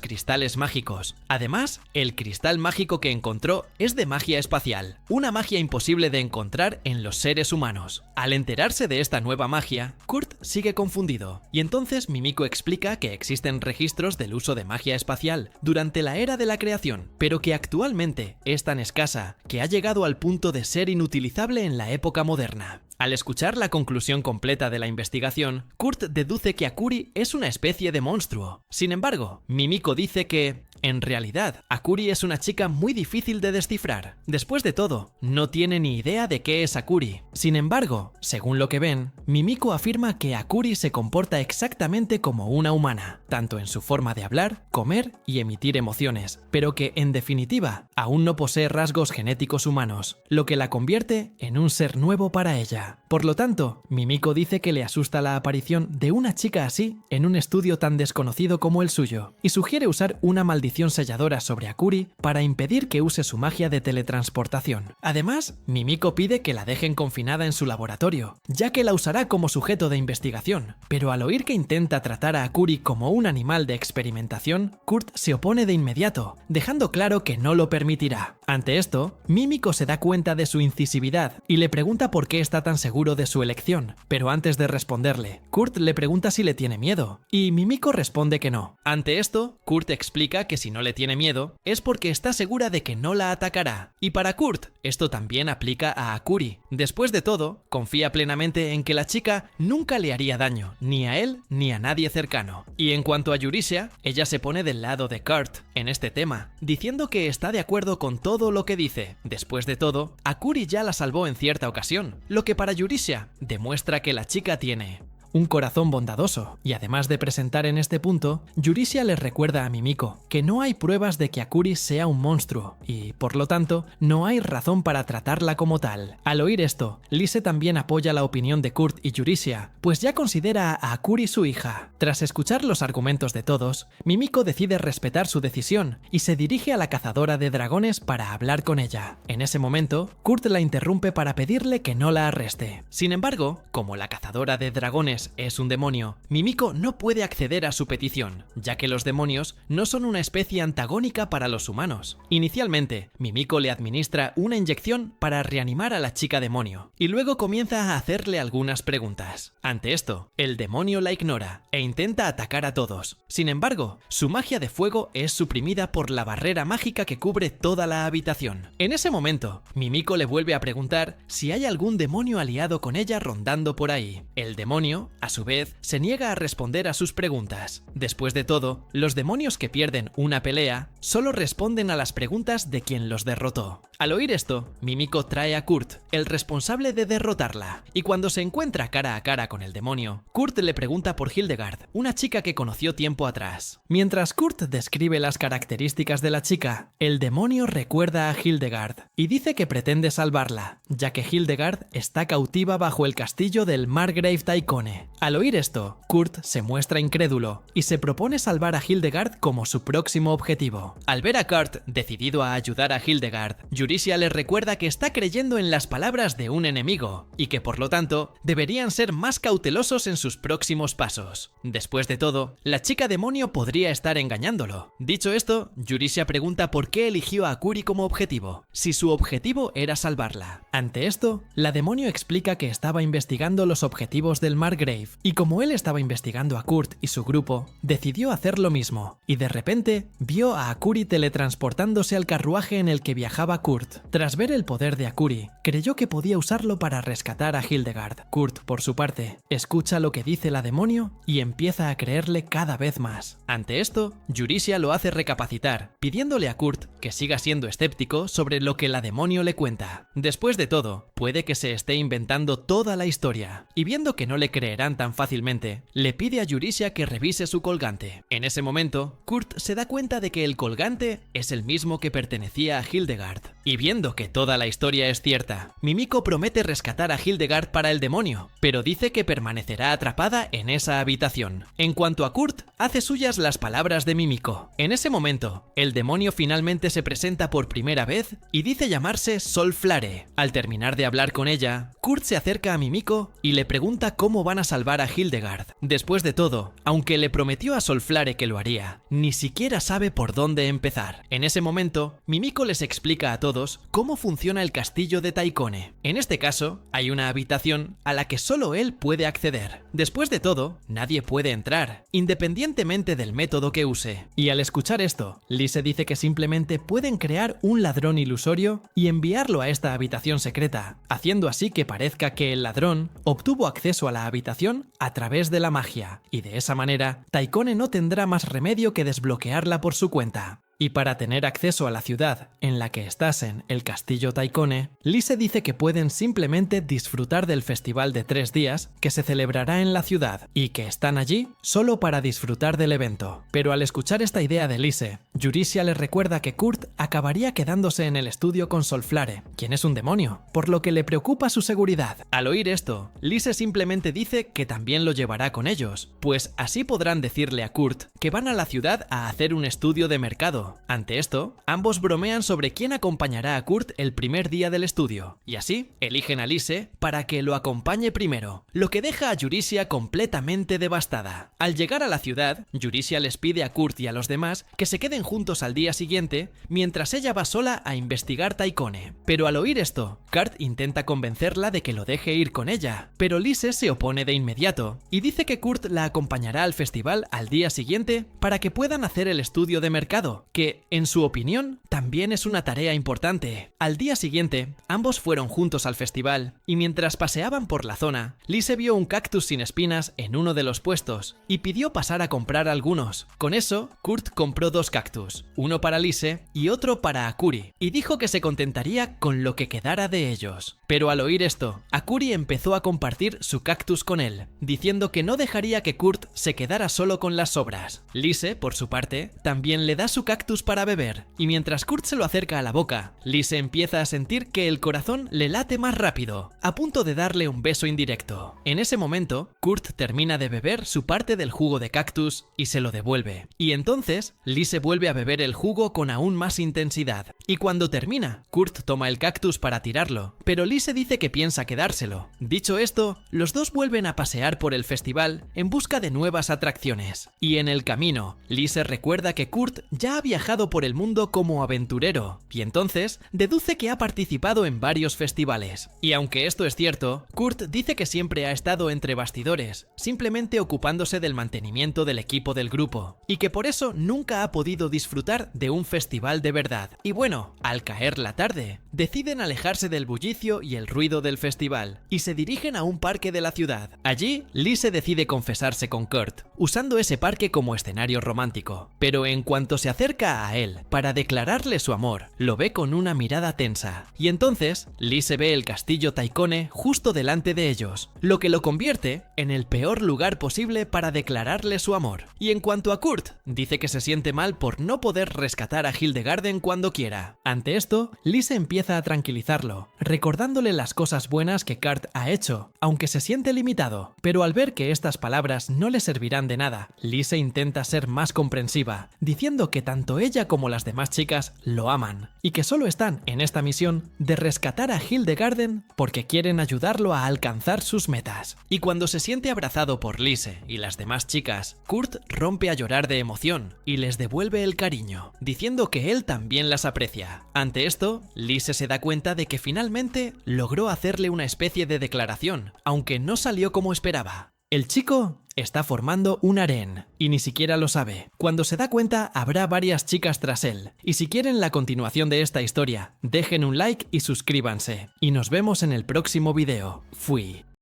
cristales mágicos. Además, el cristal mágico que encontró es de magia espacial, una magia imposible de encontrar en los seres humanos. Al enterarse de esta nueva magia, Kurt sigue confundido, y entonces Mimiko explica que existen registros del uso de magia espacial durante la era de la creación, pero que actualmente es tan escasa que ha llegado al punto de ser inutilizable en la época moderna. Al escuchar la conclusión completa de la investigación, Kurt deduce que Akuri es una especie de monstruo. Sin embargo, Mimiko dice que, en realidad, Akuri es una chica muy difícil de descifrar. Después de todo, no tiene ni idea de qué es Akuri. Sin embargo, según lo que ven, Mimiko afirma que Akuri se comporta exactamente como una humana, tanto en su forma de hablar, comer y emitir emociones, pero que, en definitiva, aún no posee rasgos genéticos humanos, lo que la convierte en un ser nuevo para ella. Por lo tanto, Mimiko dice que le asusta la aparición de una chica así en un estudio tan desconocido como el suyo, y sugiere usar una maldición selladora sobre Akuri para impedir que use su magia de teletransportación. Además, Mimiko pide que la dejen confinada en su laboratorio, ya que la usará como sujeto de investigación, pero al oír que intenta tratar a Akuri como un animal de experimentación, Kurt se opone de inmediato, dejando claro que no lo permitirá. Ante esto, Mimiko se da cuenta de su incisividad y le pregunta por qué está tan seguro de su elección, pero antes de responderle, Kurt le pregunta si le tiene miedo, y Mimiko responde que no. Ante esto, Kurt explica que si no le tiene miedo, es porque está segura de que no la atacará. Y para Kurt, esto también aplica a Akuri. Después de todo, confía plenamente en que la chica nunca le haría daño, ni a él ni a nadie cercano. Y en cuanto a Yurisha, ella se pone del lado de Kurt en este tema, diciendo que está de acuerdo con todo lo que dice. Después de todo, Akuri ya la salvó en cierta ocasión, lo que para Yurisha demuestra que la chica tiene un corazón bondadoso, y además de presentar en este punto, Yurisha les recuerda a Mimiko que no hay pruebas de que Akuri sea un monstruo, y, por lo tanto, no hay razón para tratarla como tal. Al oír esto, Lise también apoya la opinión de Kurt y Yurisha, pues ya considera a Akuri su hija. Tras escuchar los argumentos de todos, Mimiko decide respetar su decisión, y se dirige a la cazadora de dragones para hablar con ella. En ese momento, Kurt la interrumpe para pedirle que no la arreste. Sin embargo, como la cazadora de dragones es un demonio, Mimiko no puede acceder a su petición, ya que los demonios no son una especie antagónica para los humanos. Inicialmente, Mimiko le administra una inyección para reanimar a la chica demonio, y luego comienza a hacerle algunas preguntas. Ante esto, el demonio la ignora e intenta atacar a todos. Sin embargo, su magia de fuego es suprimida por la barrera mágica que cubre toda la habitación. En ese momento, Mimiko le vuelve a preguntar si hay algún demonio aliado con ella rondando por ahí. El demonio, a su vez, se niega a responder a sus preguntas. Después de todo, los demonios que pierden una pelea solo responden a las preguntas de quien los derrotó. Al oír esto, Mimiko trae a Kurt, el responsable de derrotarla, y cuando se encuentra cara a cara con el demonio, Kurt le pregunta por Hildegard, una chica que conoció tiempo atrás. Mientras Kurt describe las características de la chica, el demonio recuerda a Hildegard y dice que pretende salvarla, ya que Hildegard está cautiva bajo el castillo del Margrave Taikone. Taikone. Al oír esto, Kurt se muestra incrédulo y se propone salvar a Hildegard como su próximo objetivo. Al ver a Kurt decidido a ayudar a Hildegard, Eurycia le recuerda que está creyendo en las palabras de un enemigo y que por lo tanto deberían ser más cautelosos en sus próximos pasos. Después de todo, la chica demonio podría estar engañándolo. Dicho esto, Eurycia pregunta por qué eligió a Curi como objetivo, si su objetivo era salvarla. Ante esto, la demonio explica que estaba investigando los objetivos del Margrave y como él estaba investigando a Kurt y su grupo, decidió hacer lo mismo y de repente vio a Akuri teletransportándose al carruaje en el que viajaba Kurt. Tras ver el poder de Akuri, creyó que podía usarlo para rescatar a Hildegard. Kurt, por su parte, escucha lo que dice la demonio y empieza a creerle cada vez más. Ante esto, Eurycia lo hace recapacitar, pidiéndole a Kurt que siga siendo escéptico sobre lo que la demonio le cuenta. Después de todo, puede que se esté inventando toda la historia, y viendo que no le creerán tan fácilmente, le pide a Eurycia que revise su colgante. En ese momento, Kurt se da cuenta de que el colgante es el mismo que pertenecía a Hildegard. Y viendo que toda la historia es cierta, Mimiko promete rescatar a Hildegard para el demonio, pero dice que permanecerá atrapada en esa habitación. En cuanto a Kurt, hace suyas las palabras de Mimiko. En ese momento, el demonio finalmente se presenta por primera vez y dice llamarse Solflare. Al terminar de hablar con ella, Kurt se acerca a Mimiko y le pregunta cómo van a salvar a Hildegard. Después de todo, aunque le prometió a Solflare que lo haría, ni siquiera sabe por dónde empezar. En ese momento, Mimiko les explica a todos cómo funciona el castillo de Taikone. En este caso, hay una habitación a la que solo él puede acceder. Después de todo, nadie puede entrar, independientemente del método que use. Y al escuchar esto, Lise dice que simplemente pueden crear un ladrón ilusorio y enviarlo a esta habitación secreta, haciendo así que parezca que el ladrón obtuvo acceso a la habitación a través de la magia, y de esa manera, Taikone no tendrá más remedio que desbloquearla por su cuenta. Y para tener acceso a la ciudad en la que estasen el castillo Taikone, Lise dice que pueden simplemente disfrutar del festival de 3 días que se celebrará en la ciudad y que están allí solo para disfrutar del evento. Pero al escuchar esta idea de Lise, Eurycia le recuerda que Kurt acabaría quedándose en el estudio con Solflare, quien es un demonio, por lo que le preocupa su seguridad. Al oír esto, Lise simplemente dice que también lo llevará con ellos, pues así podrán decirle a Kurt que van a la ciudad a hacer un estudio de mercado. Ante esto, ambos bromean sobre quién acompañará a Kurt el primer día del estudio, y así eligen a Lise para que lo acompañe primero, lo que deja a Eurycia completamente devastada. Al llegar a la ciudad, Eurycia les pide a Kurt y a los demás que se queden juntos al día siguiente, mientras ella va sola a investigar Taikone. Pero al oír esto, Kurt intenta convencerla de que lo deje ir con ella, pero Lise se opone de inmediato, y dice que Kurt la acompañará al festival al día siguiente para que puedan hacer el estudio de mercado, que, en su opinión, también es una tarea importante. Al día siguiente, ambos fueron juntos al festival, y mientras paseaban por la zona, Lise vio un cactus sin espinas en uno de los puestos, y pidió pasar a comprar algunos. Con eso, Kurt compró 2 cactus, uno para Lise y otro para Akuri, y dijo que se contentaría con lo que quedara de ellos. Pero al oír esto, Akuri empezó a compartir su cactus con él, diciendo que no dejaría que Kurt se quedara solo con las sobras. Lise, por su parte, también le da su cactus para beber, y mientras Kurt se lo acerca a la boca, Lise empieza a sentir que el corazón le late más rápido, a punto de darle un beso indirecto. En ese momento, Kurt termina de beber su parte del jugo de cactus y se lo devuelve, y entonces Lise vuelve a beber el jugo con aún más intensidad, y cuando termina, Kurt toma el cactus para tirarlo, pero Lise dice que piensa quedárselo. Dicho esto, los dos vuelven a pasear por el festival en busca de nuevas atracciones, y en el camino, Lise recuerda que Kurt ya ha viajado por el mundo como aventurero, y entonces deduce que ha participado en varios festivales. Y aunque esto es cierto, Kurt dice que siempre ha estado entre bastidores, simplemente ocupándose del mantenimiento del equipo del grupo, y que por eso nunca ha podido disfrutar de un festival de verdad. Y bueno, al caer la tarde, deciden alejarse del bullicio y el ruido del festival, y se dirigen a un parque de la ciudad. Allí, Lise decide confesarse con Kurt, usando ese parque como escenario romántico, pero en cuanto se acerca a él para declararle su amor, lo ve con una mirada tensa, y entonces Lise ve el castillo Taikone justo delante de ellos, lo que lo convierte en el peor lugar posible para declararle su amor. Y en cuanto a Kurt, dice que se siente mal por no poder rescatar a Hildegarden cuando quiera. Ante esto, Lise empieza empieza a tranquilizarlo, recordándole las cosas buenas que Kurt ha hecho, aunque se siente limitado. Pero al ver que estas palabras no le servirán de nada, Lise intenta ser más comprensiva, diciendo que tanto ella como las demás chicas lo aman, y que solo están en esta misión de rescatar a Hildegarden porque quieren ayudarlo a alcanzar sus metas. Y cuando se siente abrazado por Lise y las demás chicas, Kurt rompe a llorar de emoción y les devuelve el cariño, diciendo que él también las aprecia. Ante esto, Lise se da cuenta de que finalmente logró hacerle una especie de declaración, aunque no salió como esperaba. El chico está formando un harén y ni siquiera lo sabe. Cuando se da cuenta, habrá varias chicas tras él. Y si quieren la continuación de esta historia, dejen un like y suscríbanse. Y nos vemos en el próximo video. Fui.